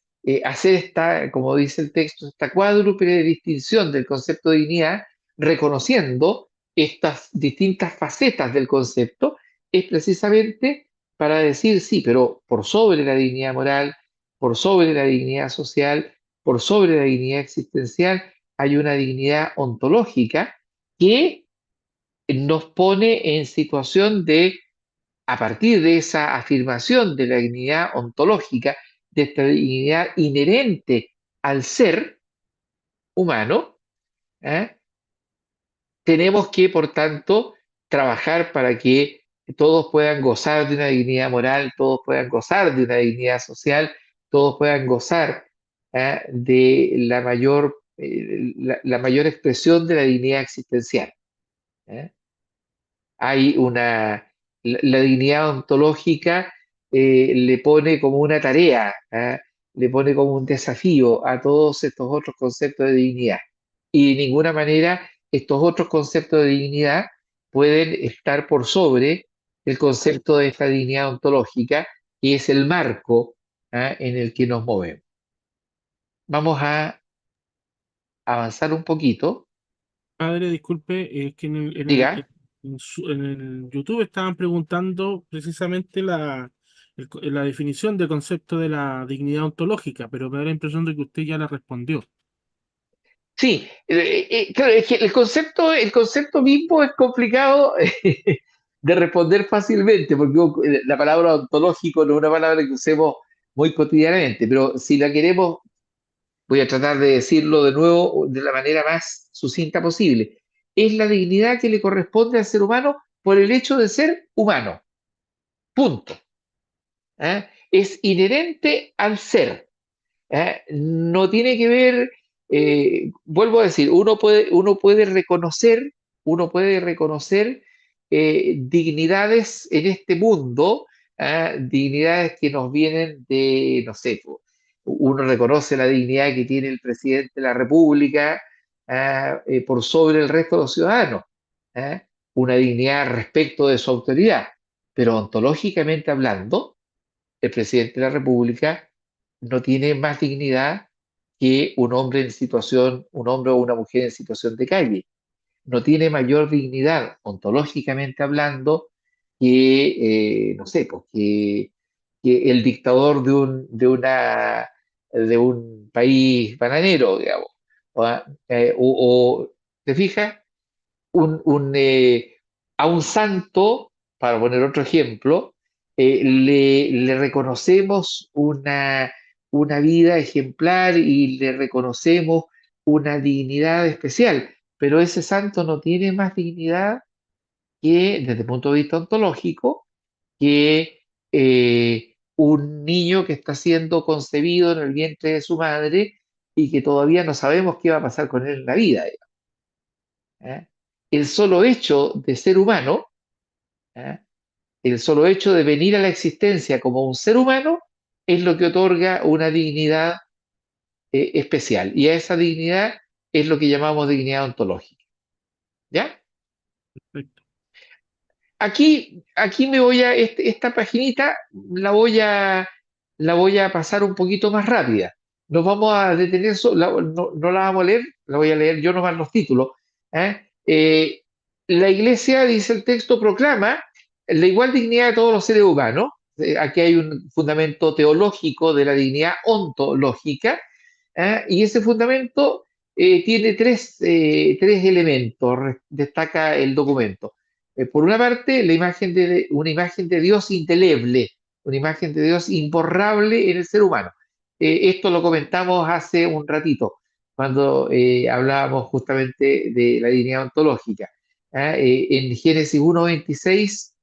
hacer esta, como dice el texto, esta cuádruple distinción del concepto de dignidad, reconociendo estas distintas facetas del concepto, es precisamente para decir, sí, pero por sobre la dignidad moral, por sobre la dignidad social, por sobre la dignidad existencial, hay una dignidad ontológica que nos pone en situación de, a partir de esa afirmación de la dignidad ontológica, de esta dignidad inherente al ser humano, ¿eh? Tenemos que, por tanto, trabajar para que todos puedan gozar de una dignidad moral, todos puedan gozar de una dignidad social, todos puedan gozar, de la mayor expresión de la dignidad existencial. ¿Eh? Hay la dignidad ontológica le pone como una tarea, le pone como un desafío a todos estos otros conceptos de dignidad. Y de ninguna manera estos otros conceptos de dignidad pueden estar por sobre el concepto de esta dignidad ontológica, que es el marco, en el que nos movemos. Vamos a avanzar un poquito. Padre, disculpe, es que Diga. en el YouTube estaban preguntando precisamente la definición del concepto de la dignidad ontológica, pero me da la impresión de que usted ya la respondió. Sí, claro, es que el concepto mismo es complicado de responder fácilmente, porque la palabra ontológico no es una palabra que usemos muy cotidianamente, pero si la queremos, voy a tratar de decirlo de nuevo de la manera más sucinta posible. Es la dignidad que le corresponde al ser humano por el hecho de ser humano. Punto. Es inherente al ser. No tiene que ver, vuelvo a decir, uno puede reconocer dignidades en este mundo, dignidades que nos vienen de, no sé, uno reconoce la dignidad que tiene el presidente de la República, por sobre el resto de los ciudadanos, ah, una dignidad respecto de su autoridad, pero ontológicamente hablando, el presidente de la República no tiene más dignidad que un hombre o una mujer en situación de calle. No tiene mayor dignidad, ontológicamente hablando, no sé, pues, que el dictador de un país bananero, digamos. ¿Te fijas? A un santo, para poner otro ejemplo, le reconocemos una vida ejemplar y le reconocemos una dignidad especial, pero ese santo no tiene más dignidad que, desde el punto de vista ontológico, que un niño que está siendo concebido en el vientre de su madre y que todavía no sabemos qué va a pasar con él en la vida. ¿Eh? El solo hecho de ser humano, ¿eh? El solo hecho de venir a la existencia como un ser humano, es lo que otorga una dignidad especial. Y a esa dignidad es lo que llamamos dignidad ontológica. ¿Ya? Perfecto. Aquí esta paginita la voy a pasar un poquito más rápida. Nos vamos a detener, no la vamos a leer, la voy a leer yo nomás los títulos. ¿Eh? La Iglesia, dice el texto, proclama la igual dignidad de todos los seres humanos. Aquí hay un fundamento teológico de la dignidad ontológica, y ese fundamento tiene tres elementos, destaca el documento. Por una parte, una imagen de Dios indeleble, una imagen de Dios imborrable en el ser humano. Esto lo comentamos hace un ratito, cuando hablábamos justamente de la dignidad ontológica. En Génesis 1:26,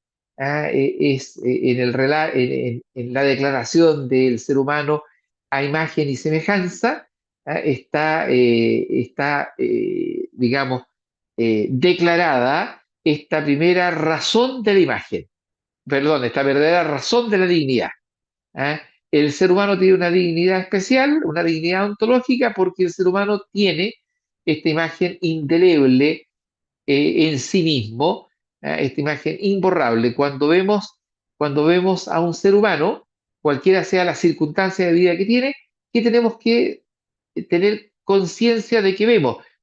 en la declaración del ser humano a imagen y semejanza, digamos, declarada esta primera razón de la imagen, perdón, esta verdadera razón de la dignidad. ¿Ah? El ser humano tiene una dignidad especial, una dignidad ontológica, porque el ser humano tiene esta imagen indeleble en sí mismo, esta imagen imborrable. Cuando vemos a un ser humano, cualquiera sea la circunstancia de vida que tiene, que tenemos que tener conciencia de que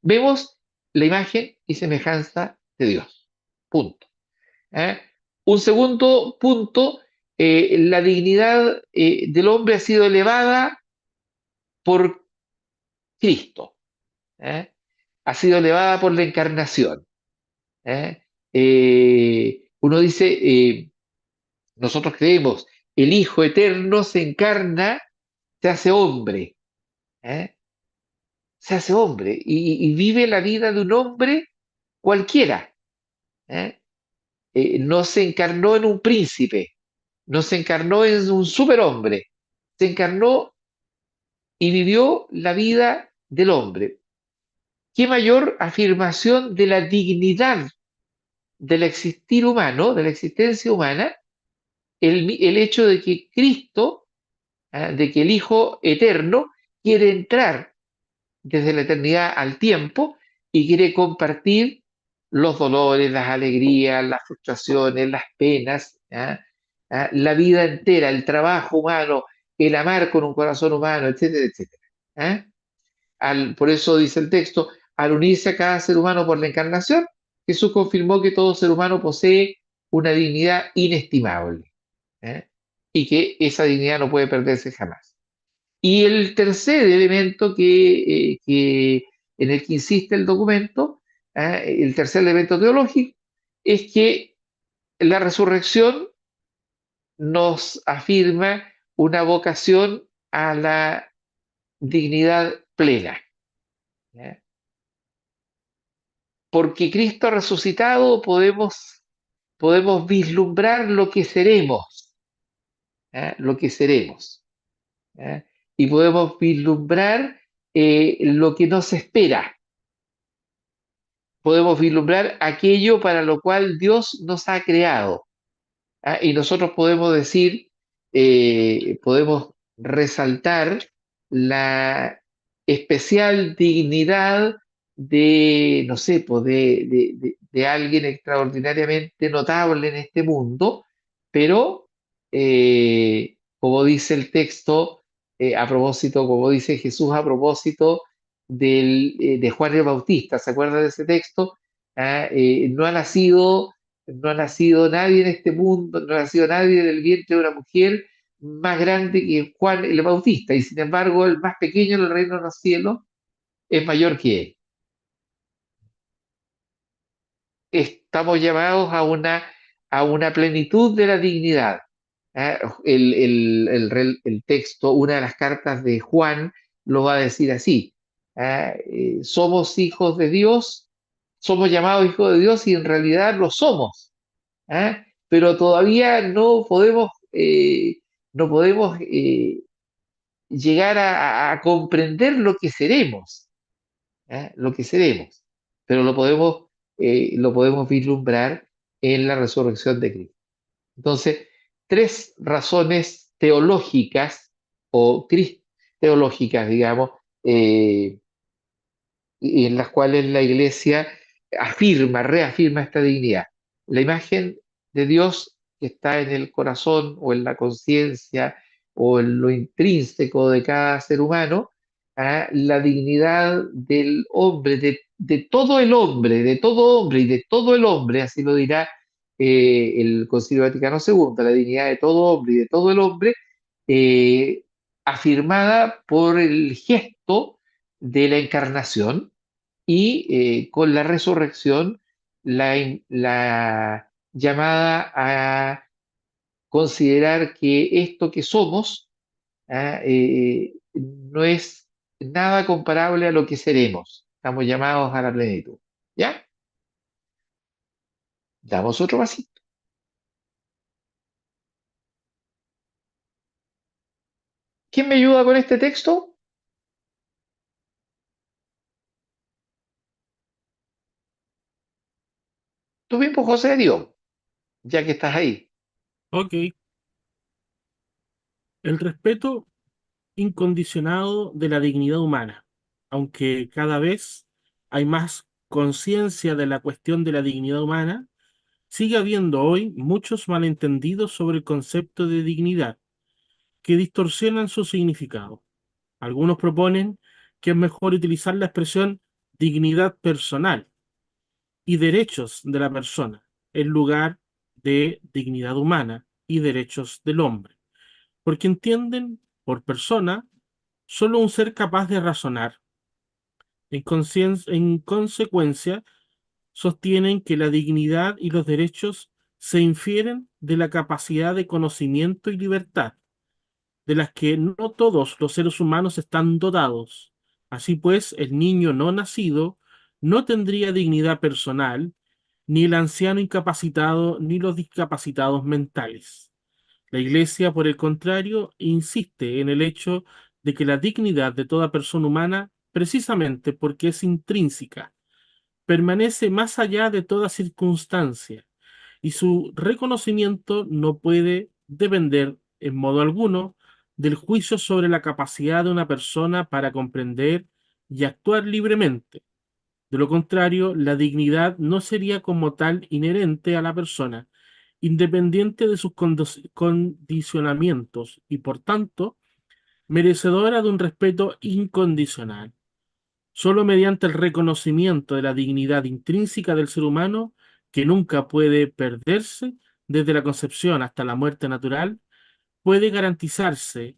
vemos la imagen y semejanza de Dios. Punto. ¿Eh? Un segundo punto, la dignidad del hombre ha sido elevada por Cristo, ¿eh? Ha sido elevada por la encarnación. ¿Eh? Uno dice, nosotros creemos, el Hijo Eterno se encarna, se hace hombre, ¿eh? Se hace hombre y vive la vida de un hombre cualquiera. ¿Eh? No se encarnó en un príncipe, no se encarnó en un superhombre, se encarnó y vivió la vida del hombre. ¿Qué mayor afirmación de la dignidad del existir humano, de la existencia humana, el hecho de que Cristo, de que el Hijo Eterno, quiere entrar desde la eternidad al tiempo y quiere compartir los dolores, las alegrías, las frustraciones, las penas, la vida entera, el trabajo humano, el amar con un corazón humano, etcétera, etcétera. Por eso dice el texto, al unirse a cada ser humano por la encarnación, Jesús confirmó que todo ser humano posee una dignidad inestimable, ¿eh? Y que esa dignidad no puede perderse jamás. Y el tercer elemento en el que insiste el documento, el tercer elemento teológico, es que la resurrección nos afirma una vocación a la dignidad plena. ¿Ya? Porque Cristo ha resucitado, podemos vislumbrar lo que seremos, lo que seremos. ¿Ya? Y podemos vislumbrar lo que nos espera. Podemos vislumbrar aquello para lo cual Dios nos ha creado. Y nosotros podemos decir, podemos resaltar la especial dignidad de, no sé, pues de alguien extraordinariamente notable en este mundo, pero como dice el texto, a propósito, como dice Jesús a propósito de Juan el Bautista, ¿se acuerda de ese texto? No ha nacido nadie en este mundo, no ha nacido nadie del vientre de una mujer más grande que Juan el Bautista, y sin embargo el más pequeño en el reino de los cielos es mayor que él. Estamos llamados a una plenitud de la dignidad. El texto, una de las cartas de Juan, lo va a decir así. Somos hijos de Dios, somos llamados hijos de Dios y en realidad lo somos. Pero todavía no podemos llegar a comprender lo que seremos, lo que seremos, pero lo podemos vislumbrar en la resurrección de Cristo. Entonces, tres razones teológicas o teológicas, digamos, en las cuales la Iglesia reafirma esta dignidad. La imagen de Dios que está en el corazón o en la conciencia o en lo intrínseco de cada ser humano, la dignidad del hombre, de todo el hombre, de todo hombre y de todo el hombre, así lo dirá el Concilio Vaticano II, la dignidad de todo hombre y de todo el hombre, eh, afirmada por el gesto de la encarnación y con la resurrección la llamada a considerar que esto que somos no es nada comparable a lo que seremos. Estamos llamados a la plenitud. ¿Ya? Damos otro vasito. ¿Quién me ayuda con este texto? Tú mismo, José Dios, ya que estás ahí. Ok. El respeto incondicionado de la dignidad humana, aunque cada vez hay más conciencia de la cuestión de la dignidad humana, sigue habiendo hoy muchos malentendidos sobre el concepto de dignidad que distorsionan su significado. Algunos proponen que es mejor utilizar la expresión dignidad personal y derechos de la persona en lugar de dignidad humana y derechos del hombre, porque entienden por persona solo un ser capaz de razonar. En consecuencia, sostienen que la dignidad y los derechos se infieren de la capacidad de conocimiento y libertad, de las que no todos los seres humanos están dotados. Así pues, el niño no nacido no tendría dignidad personal, ni el anciano incapacitado, ni los discapacitados mentales. La Iglesia, por el contrario, insiste en el hecho de que la dignidad de toda persona humana, precisamente porque es intrínseca, permanece más allá de toda circunstancia y su reconocimiento no puede depender en modo alguno del juicio sobre la capacidad de una persona para comprender y actuar libremente. De lo contrario, la dignidad no sería como tal inherente a la persona, independiente de sus condicionamientos y, por tanto, merecedora de un respeto incondicional. Solo mediante el reconocimiento de la dignidad intrínseca del ser humano, que nunca puede perderse desde la concepción hasta la muerte natural, puede garantizarse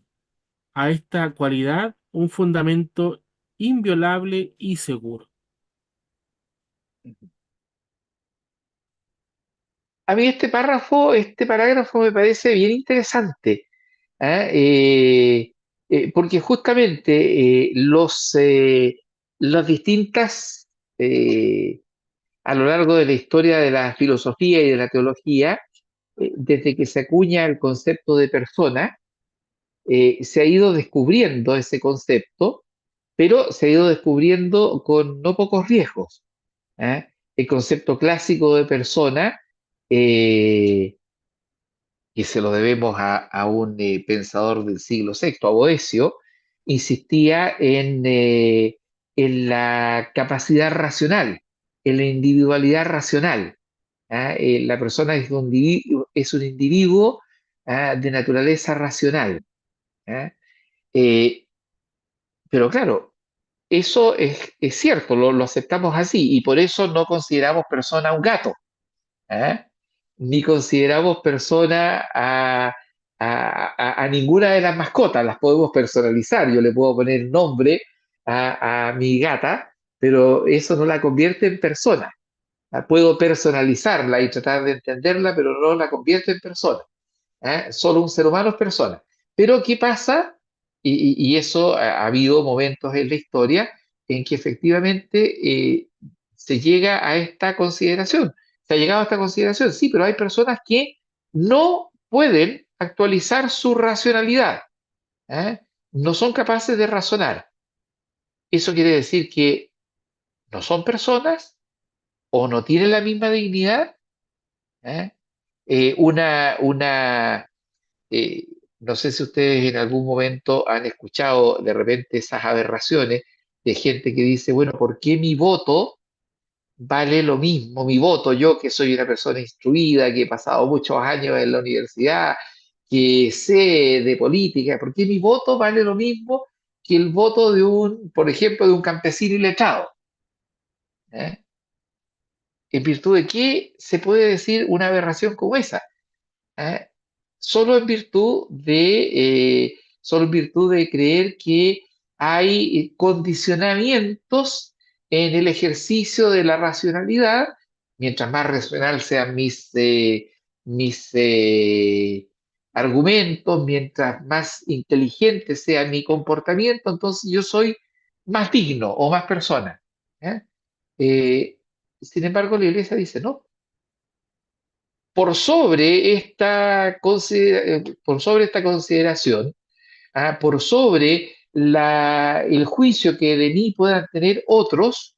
a esta cualidad un fundamento inviolable y seguro. A mí este parágrafo me parece bien interesante, ¿ah? Porque justamente las distintas, eh, a lo largo de la historia de la filosofía y de la teología, desde que se acuña el concepto de persona, se ha ido descubriendo ese concepto, pero se ha ido descubriendo con no pocos riesgos. ¿Ah? El concepto clásico de persona, eh, que se lo debemos a un pensador del siglo sexto, a Boecio, insistía en la capacidad racional, en la individualidad racional. ¿Ah? La persona es un individuo de naturaleza racional. ¿Ah? Eh, pero claro, eso es cierto, lo aceptamos así y por eso no consideramos persona a un gato. ¿Ah? Ni consideramos persona a ninguna de las mascotas, las podemos personalizar. Yo le puedo poner nombre a mi gata, pero eso no la convierte en persona. Puedo personalizarla y tratar de entenderla, pero no la convierte en persona. Solo un ser humano es persona. Pero ¿qué pasa? Y eso ha habido momentos en la historia en que efectivamente se llega a esta consideración. Se ha llegado a esta consideración, sí, pero hay personas que no pueden actualizar su racionalidad, ¿eh? No son capaces de razonar. Eso quiere decir que no son personas o no tienen la misma dignidad. ¿Eh? Eh, una, una, eh, no sé si ustedes en algún momento han escuchado de repente esas aberraciones de gente que dice, bueno, ¿por qué mi voto vale lo mismo? Mi voto, yo que soy una persona instruida, que he pasado muchos años en la universidad, que sé de política, ¿por qué mi voto vale lo mismo que el voto de un, por ejemplo, de un campesino iletrado? ¿Eh? ¿En virtud de qué se puede decir una aberración como esa? ¿Ah? Solo en virtud solo en virtud de creer que hay condicionamientos en el ejercicio de la racionalidad mientras más racional sean mis argumentos, mientras más inteligente sea mi comportamiento, entonces yo soy más digno o más persona. ¿Ya? Eh, Sin embargo, la iglesia dice, no, por sobre esta consideración, por sobre el juicio que de mí puedan tener otros,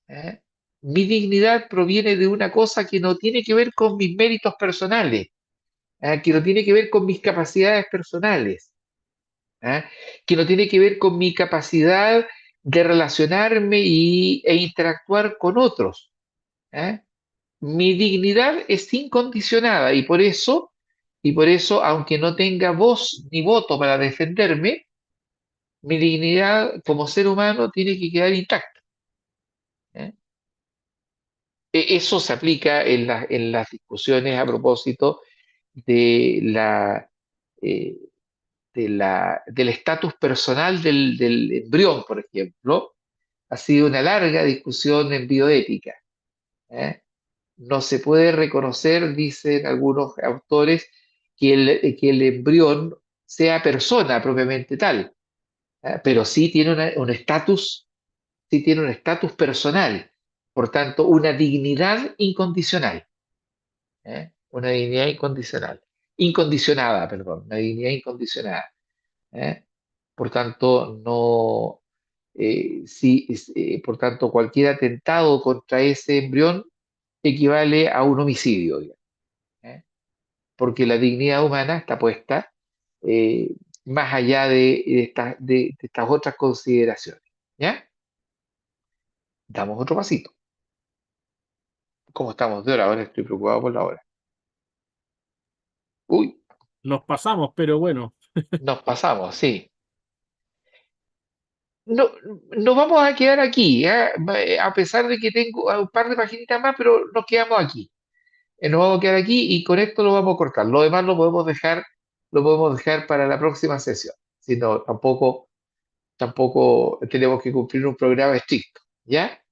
¿eh? Mi dignidad proviene de una cosa que no tiene que ver con mis méritos personales, que no tiene que ver con mis capacidades personales, ¿ah? Que no tiene que ver con mi capacidad de relacionarme e interactuar con otros. ¿Ah? Mi dignidad es incondicionada y por eso, aunque no tenga voz ni voto para defenderme, mi dignidad como ser humano tiene que quedar intacta. ¿Eh? Eso se aplica en las discusiones a propósito de eh, del estatus personal del embrión, por ejemplo. Ha sido una larga discusión en bioética. ¿Eh? No se puede reconocer, dicen algunos autores, que el embrión sea persona propiamente tal, pero sí tiene sí tiene un estatus personal, por tanto, una dignidad incondicional, una dignidad incondicional, incondicionada, perdón, una dignidad incondicionada. ¿Eh? Por tanto, no, por tanto, cualquier atentado contra ese embrión equivale a un homicidio, digamos, ¿eh? Porque la dignidad humana está puesta eh, más allá de estas otras consideraciones. ¿Ya? Damos otro pasito. ¿Cómo estamos de hora? Ahora estoy preocupado por la hora. Uy, Nos pasamos, pero bueno, nos pasamos, sí. No, nos vamos a quedar aquí, ¿eh? A pesar de que tengo un par de paginitas más, pero nos quedamos aquí. Nos vamos a quedar aquí y con esto lo vamos a cortar. Lo demás lo podemos dejar para la próxima sesión. Si no, tampoco tenemos que cumplir un programa estricto, ¿ya?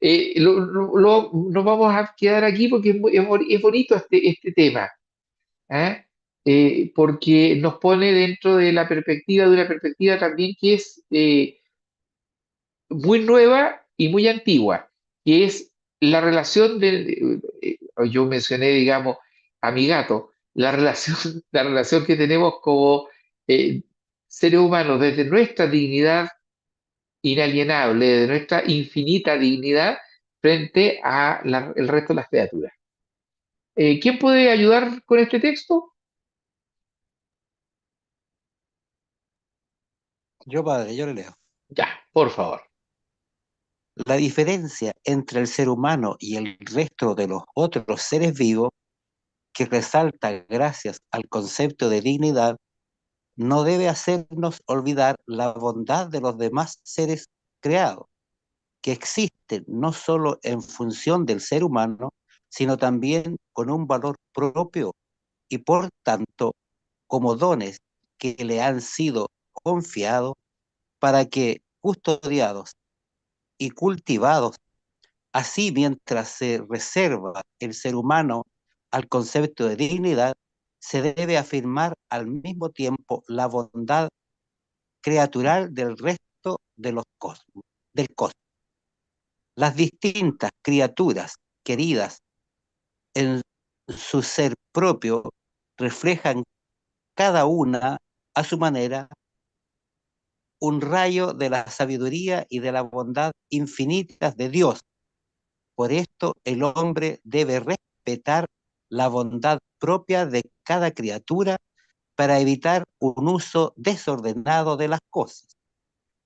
Nos vamos a quedar aquí porque es bonito este tema, ¿eh? Porque nos pone dentro de de una perspectiva también que es muy nueva y muy antigua, que es la relación yo mencioné, digamos, a mi gato, la relación, la relación que tenemos como eh, seres humanos desde nuestra dignidad inalienable, desde nuestra infinita dignidad frente a el resto de las criaturas. ¿Quién puede ayudar con este texto? Yo, padre, yo le leo. Ya, por favor. La diferencia entre el ser humano y el resto de los otros seres vivos, que resalta gracias al concepto de dignidad, no debe hacernos olvidar la bondad de los demás seres creados, que existen no solo en función del ser humano, sino también con un valor propio y por tanto como dones que le han sido confiados para que, custodiados y cultivados, así mientras se reserva el ser humano al concepto de dignidad, se debe afirmar al mismo tiempo la bondad creatural del resto de del cosmos. Las distintas criaturas queridas en su ser propio reflejan cada una a su manera un rayo de la sabiduría y de la bondad infinitas de Dios. Por esto el hombre debe respetar la bondad propia de cada criatura para evitar un uso desordenado de las cosas.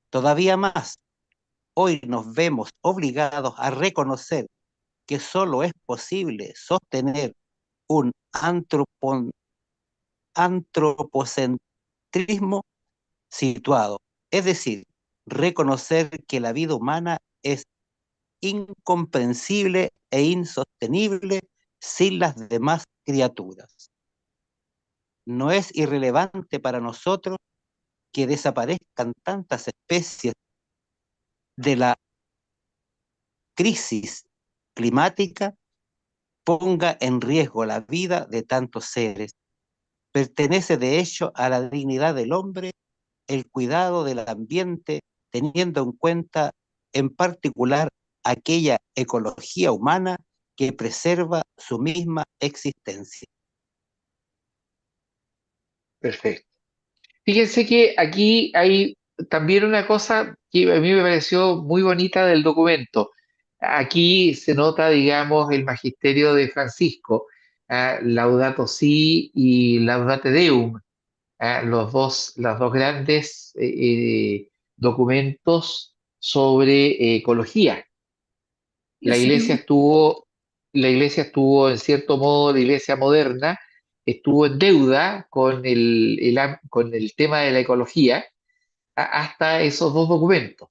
Todavía más, hoy nos vemos obligados a reconocer que solo es posible sostener un antropocentrismo situado, es decir, reconocer que la vida humana es incomprensible e insostenible sin las demás criaturas. No es irrelevante para nosotros que desaparezcan tantas especies de la crisis climática ponga en riesgo la vida de tantos seres. Pertenece de hecho a la dignidad del hombre el cuidado del ambiente, teniendo en cuenta en particular aquella ecología humana que preserva su misma existencia. Perfecto. Fíjense que aquí hay también una cosa que a mí me pareció muy bonita del documento. Aquí se nota, digamos, el magisterio de Francisco, Laudato Si y Laudate Deum, las dos grandes documentos sobre ecología. La iglesia Sí, estuvo, la iglesia estuvo, en cierto modo, la iglesia moderna estuvo en deuda con con el tema de la ecología hasta esos dos documentos.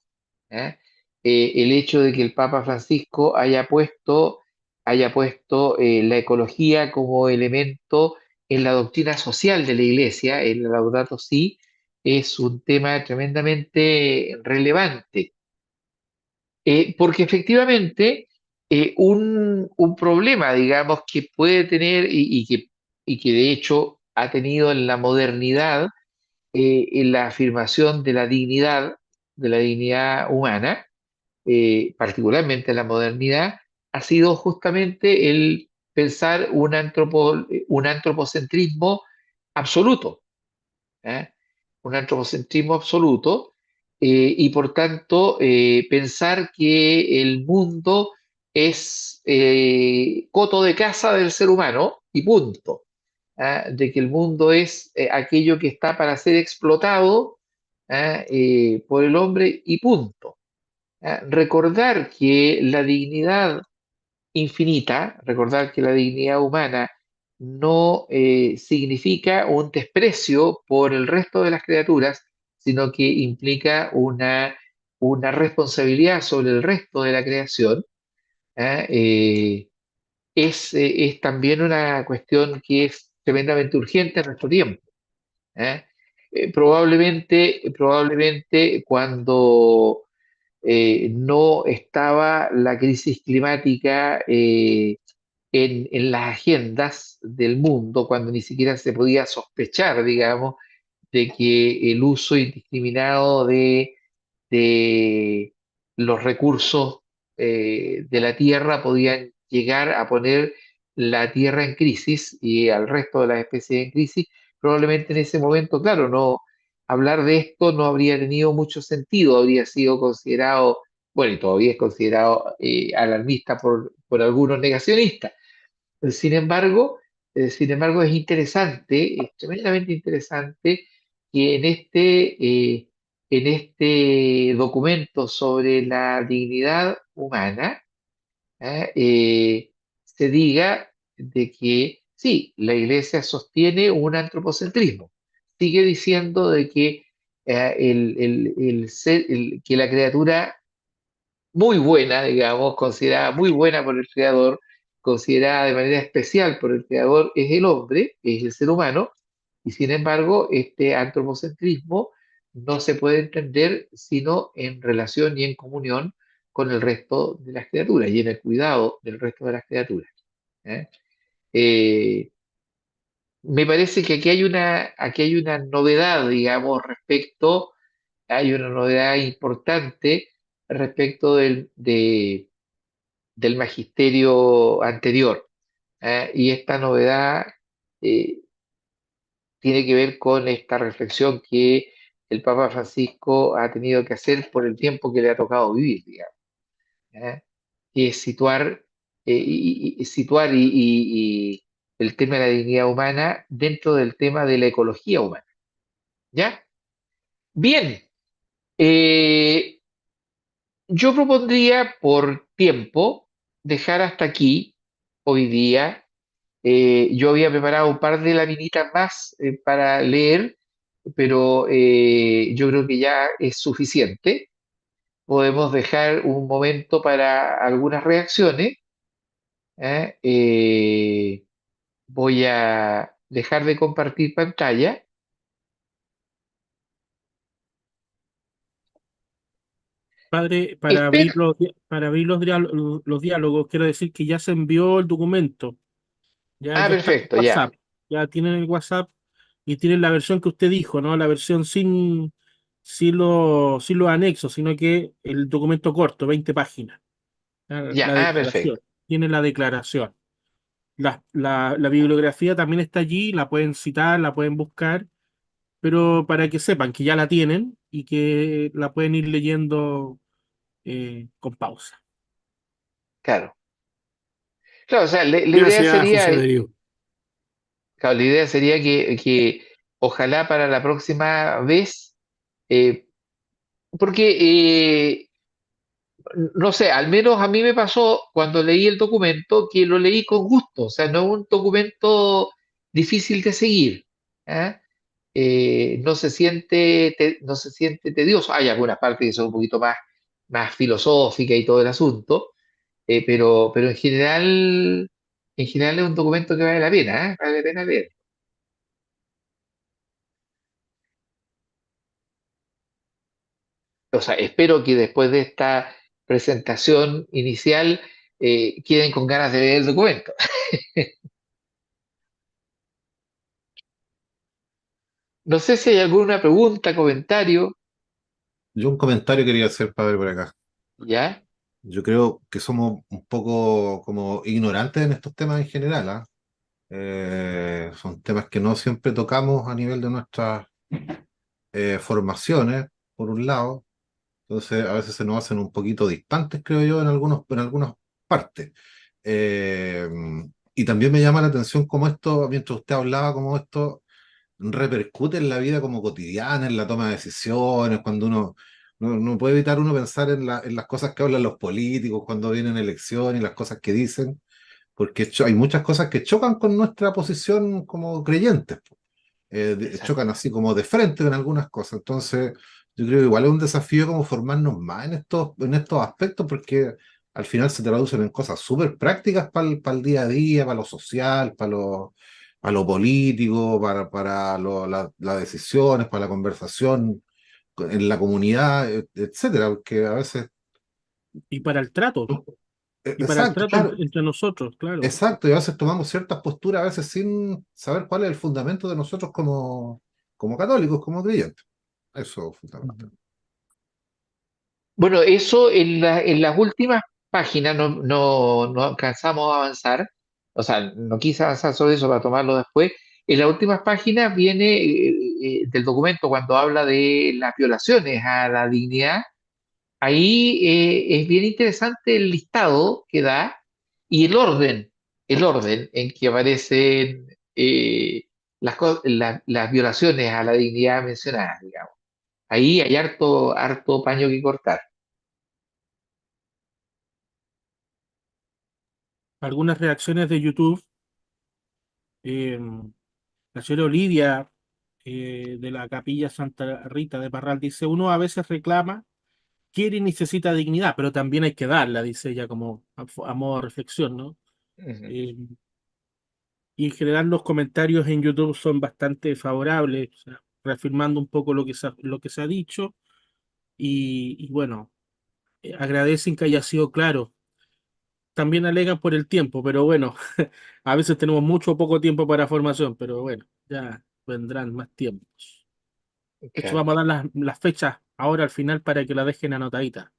¿Ya? El hecho de que el Papa Francisco haya puesto la ecología como elemento en la doctrina social de la iglesia, en la Laudato Si, es un tema tremendamente relevante. Porque efectivamente un problema, digamos, que puede tener y que de hecho ha tenido en la modernidad, en la afirmación de la dignidad humana, particularmente en la modernidad, ha sido justamente el pensar un antropocentrismo absoluto. ¿Eh? Un antropocentrismo absoluto, y por tanto pensar que el mundo es coto de caza del ser humano y punto. De que el mundo es aquello que está para ser explotado por el hombre y punto. Recordar que la dignidad infinita, recordar que la dignidad humana no significa un desprecio por el resto de las criaturas, sino que implica una responsabilidad sobre el resto de la creación. ¿Ah? Es también una cuestión que es tremendamente urgente en nuestro tiempo. ¿Ah? Probablemente cuando no estaba la crisis climática en las agendas del mundo, cuando ni siquiera se podía sospechar, digamos, de que el uso indiscriminado de los recursos de la tierra podían llegar a poner la tierra en crisis y al resto de las especies en crisis. Probablemente en ese momento, claro, no hablar de esto no habría tenido mucho sentido, habría sido considerado, bueno, y todavía es considerado alarmista por algunos negacionistas. Sin embargo, es interesante, es tremendamente interesante que en este documento sobre la dignidad humana, se diga de que sí, la Iglesia sostiene un antropocentrismo. Sigue diciendo de que, que la criatura muy buena, digamos, considerada muy buena por el Creador, considerada de manera especial por el Creador, es el hombre, es el ser humano, y sin embargo, este antropocentrismo no se puede entender sino en relación y en comunión con el resto de las criaturas y en el cuidado del resto de las criaturas. ¿Eh? Eh, Me parece que aquí hay una novedad, digamos, hay una novedad importante respecto del magisterio anterior. Y esta novedad eh, tiene que ver con esta reflexión que el Papa Francisco ha tenido que hacer por el tiempo que le ha tocado vivir, digamos. ¿Eh? Que es situar el tema de la dignidad humana dentro del tema de la ecología humana. ¿Ya? Bien, eh, yo propondría por tiempo dejar hasta aquí hoy día. Yo había preparado un par de laminitas más para leer, pero yo creo que ya es suficiente. Podemos dejar un momento para algunas reacciones. ¿Eh? Voy a dejar de compartir pantalla. Padre, Espero, para abrir los diálogos, quiero decir que ya se envió el documento, ya está en perfecto, ya, WhatsApp, ya tienen el WhatsApp y tienen la versión que usted dijo, ¿no? La versión sin los anexos, sino que el documento corto, 20 páginas, ya, la declaración, perfecto. tiene la declaración. La bibliografía también está allí, la pueden citar, la pueden buscar, pero para que sepan que ya la tienen y que la pueden ir leyendo con pausa. Claro. Claro, o sea, la idea Gracias, sería, José Darío. claro, la idea sería que ojalá para la próxima vez, eh, porque no sé, al menos a mí me pasó cuando leí el documento que lo leí con gusto, o sea, no es un documento difícil de seguir, ¿ah? No se siente tedioso. Hay algunas partes que son un poquito más filosóficas y todo el asunto, pero en general es un documento que vale la pena, ¿eh? Vale la pena leer. O sea, espero que después de esta presentación inicial queden con ganas de leer el documento. No sé si hay alguna pregunta, comentario, Yo un comentario quería hacer, padre, por acá. ¿ya? Yo creo que somos un poco como ignorantes en estos temas en general, ¿ah? Son temas que no siempre tocamos a nivel de nuestras formaciones, por un lado. Entonces, a veces se nos hacen un poquito distantes, creo yo, en algunas partes. Eh, y también me llama la atención cómo esto, mientras usted hablaba, cómo esto repercute en la vida como cotidiana, en la toma de decisiones, cuando uno no puede evitar uno pensar en las cosas que hablan los políticos cuando vienen elecciones y las cosas que dicen, porque hay muchas cosas que chocan con nuestra posición como creyentes, Exacto. chocan así como de frente en algunas cosas. Entonces, yo creo que igual es un desafío como formarnos más en estos aspectos, porque al final se traducen en cosas súper prácticas para el día a día, para lo social, para lo político, las decisiones, para la conversación en la comunidad, etcétera, porque a veces... Y para el trato, y para el Exacto, trato claro. entre nosotros, claro. Exacto, y a veces tomamos ciertas posturas, a veces sin saber cuál es el fundamento de nosotros como católicos, como creyentes. Eso es fundamental. Bueno, eso en las últimas páginas no alcanzamos a avanzar, o sea, no quise avanzar sobre eso para tomarlo después. En las últimas páginas viene del documento cuando habla de las violaciones a la dignidad. Ahí es bien interesante el listado que da y el orden en que aparecen las violaciones a la dignidad mencionadas, digamos. Ahí hay harto paño que cortar. Algunas reacciones de YouTube, eh, la señora Olivia de la Capilla Santa Rita de Parral dice, uno a veces reclama, quiere y necesita dignidad, pero también hay que darla, dice ella como a modo de reflexión, ¿no? Ujú. Eh, y en general los comentarios en YouTube son bastante favorables, o sea, reafirmando un poco lo que se ha dicho y bueno, agradecen que haya sido claro. También alegan por el tiempo, pero bueno, a veces tenemos mucho o poco tiempo para formación, pero bueno, ya vendrán más tiempos. De hecho, Claro. vamos a dar las fechas ahora al final para que la dejen anotadita.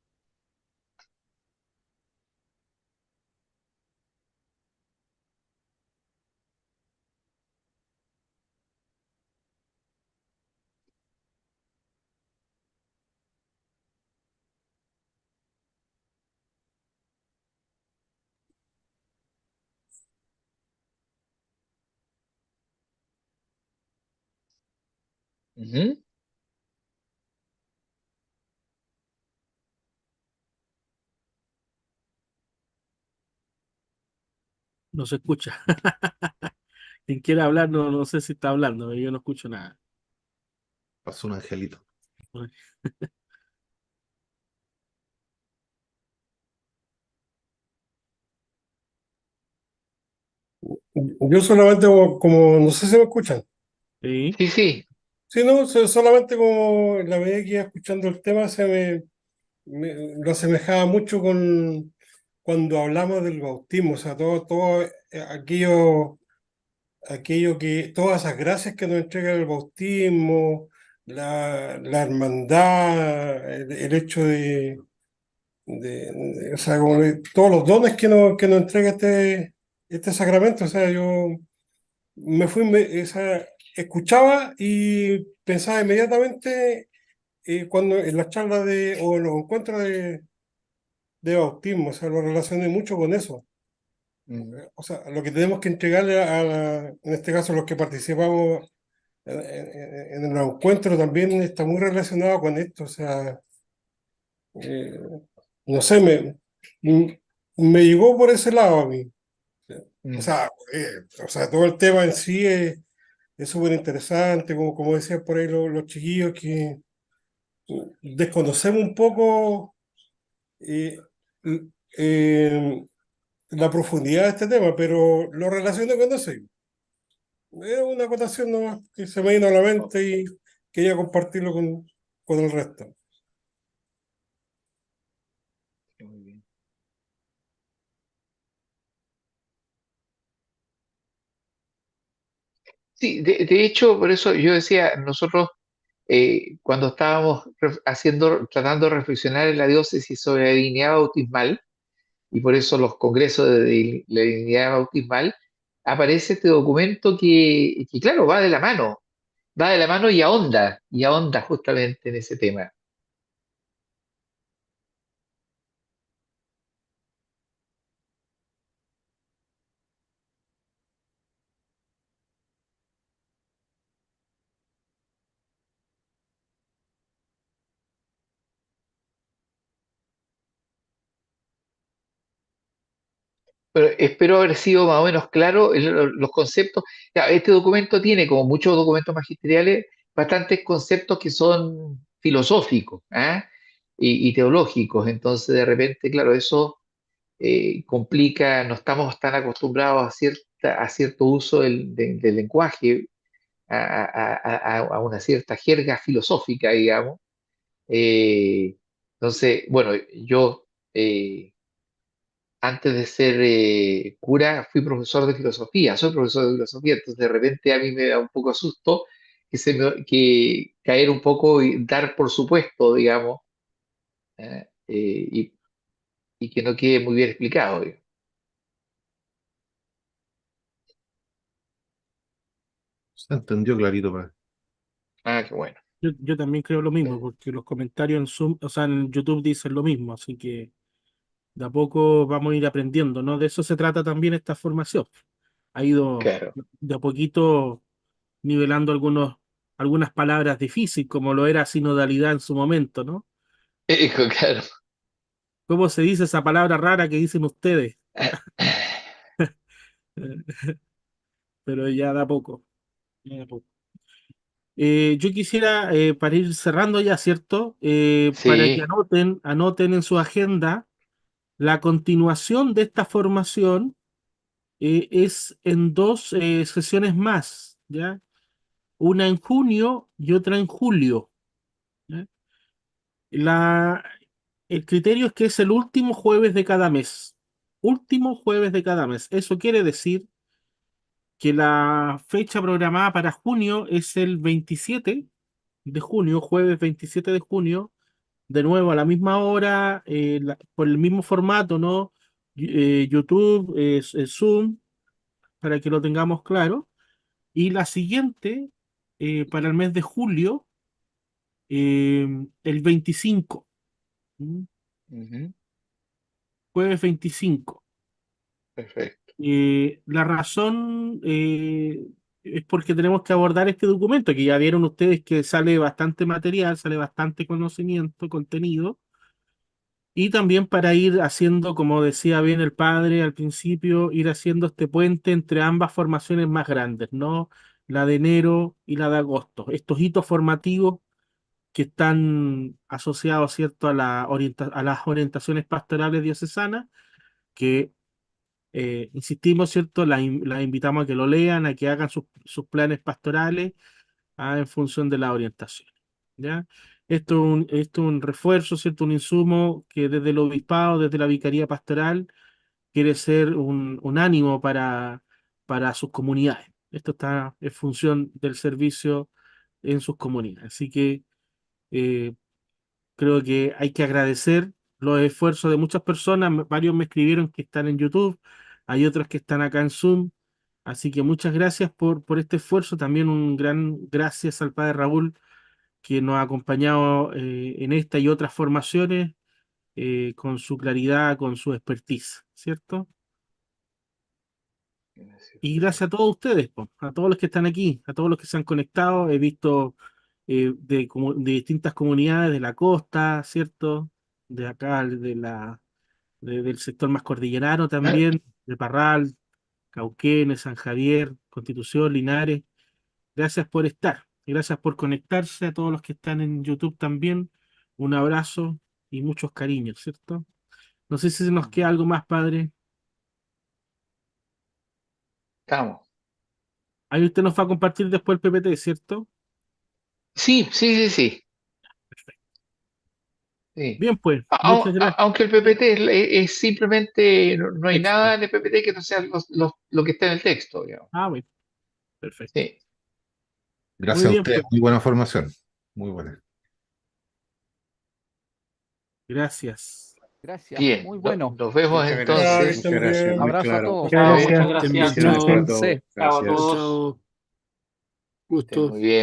Ujú. No se escucha. Quien quiera hablar, no sé si está hablando, yo no escucho nada. Pasó un angelito. Yo solamente no sé si me escuchan. Sí, Sí, sí, Sí, no, solamente como en la medida que iba escuchando el tema, lo asemejaba mucho con cuando hablamos del bautismo, o sea, todo aquello todas esas gracias que nos entrega el bautismo, la hermandad, el hecho o sea, como todos los dones que nos entrega este sacramento, o sea, yo me fui, o sea, escuchaba y pensaba inmediatamente cuando en las charlas o en los encuentros de bautismo, o sea, lo relacioné mucho con eso. Mm. O sea, lo que tenemos que entregarle en este caso, los que participamos en el encuentro también está muy relacionado con esto, o sea, eh, no sé, me llegó por ese lado a mí. Mm. O sea, todo el tema en sí es súper interesante, como decían por ahí los chiquillos, que desconocemos un poco eh, l- eh, la profundidad de este tema, pero lo relaciono con eso. Es una acotación nomás que se me vino a la mente y quería compartirlo con el resto. Muy bien. Sí, de hecho, por eso yo decía, nosotros cuando estábamos tratando de reflexionar en la diócesis sobre la dignidad bautismal, y por eso los congresos de la dignidad bautismal, aparece este documento que, claro, va de la mano y ahonda justamente en ese tema. Pero espero haber sido más o menos claro en los conceptos. Ya, este documento tiene, como muchos documentos magisteriales, bastantes conceptos que son filosóficos, ¿ah? Y teológicos. Entonces, de repente, claro, eso complica, no estamos tan acostumbrados a cierto uso del lenguaje, a una cierta jerga filosófica, digamos. Entonces, bueno, yo antes de ser cura fui profesor de filosofía, soy profesor de filosofía, entonces de repente a mí me da un poco de susto que caer un poco y dar por supuesto, digamos, y que no quede muy bien explicado, digamos. Se entendió clarito, padre. Ah, qué bueno. Yo también creo lo mismo, Eh, porque los comentarios en Zoom, o sea, en YouTube dicen lo mismo, así que de a poco vamos a ir aprendiendo, ¿no? De eso se trata también esta formación. Ha ido Claro. de a poquito nivelando algunas palabras difíciles, como lo era sinodalidad en su momento, ¿no? Claro. ¿Cómo se dice esa palabra rara que dicen ustedes? Pero ya da poco. Ya da poco. Yo quisiera, para ir cerrando ya, ¿cierto? Para que Sí. anoten en su agenda la continuación de esta formación es en dos sesiones más, ¿ya? Una en junio y otra en julio. ¿Ya? La, el criterio es que es el último jueves de cada mes. Último jueves de cada mes. Eso quiere decir que la fecha programada para junio es el 27 de junio, jueves 27 de junio, de nuevo a la misma hora, por el mismo formato, ¿no? YouTube, Zoom, para que lo tengamos claro. Y la siguiente, para el mes de julio, el 25, ¿m? Ujú. Jueves 25. Perfecto. La razón es porque tenemos que abordar este documento, que ya vieron ustedes que sale bastante material, sale bastante conocimiento, contenido, y también para ir haciendo, como decía bien el padre al principio, ir haciendo este puente entre ambas formaciones más grandes, ¿no? La de enero y la de agosto. Estos hitos formativos que están asociados, ¿cierto?, a las orientaciones pastorales diocesanas, que insistimos, ¿cierto?, las invitamos a que lo lean, a que hagan sus planes pastorales en función de la orientación, ¿ya? esto es un refuerzo, ¿cierto? Un insumo que desde el obispado, desde la vicaría pastoral, quiere ser un ánimo para sus comunidades. Esto está en función del servicio en sus comunidades. Así que eh, creo que hay que agradecer los esfuerzos de muchas personas. Varios me escribieron que están en YouTube, hay otros que están acá en Zoom. Así que muchas gracias por este esfuerzo. También un gran gracias al Padre Raúl, que nos ha acompañado en esta y otras formaciones con su claridad, con su expertise, ¿cierto? Gracias, Y padre. gracias a todos ustedes, po, a todos los que están aquí, a todos los que se han conectado. He visto de distintas comunidades de la costa, ¿cierto? De acá, del sector más cordillerano también, de Parral, Cauquenes, San Javier, Constitución, Linares. Gracias por estar, y gracias por conectarse a todos los que están en YouTube también. Un abrazo y muchos cariños, ¿cierto? No sé si se nos queda algo más, padre. Estamos. Ahí usted nos va a compartir después el PPT, ¿cierto? Sí, sí, sí, sí. Sí. Bien, pues, muchas gracias. Aunque el PPT es simplemente, no hay Texto. nada en el PPT que no sea lo que está en el texto, digamos. Ah, bueno, perfecto. Sí. Gracias Muy a bien, usted, pues, muy buena formación. Muy buena. gracias. Gracias, Bien, muy bueno. nos vemos Ya, Muchas que entonces. estén bien. Abrazo a claro. todos. Chao, Muchas que Muchas estén bien. gracias. Chao, Cuídense. Chao a Gracias. todos. chao. Estén Gusto. muy bien.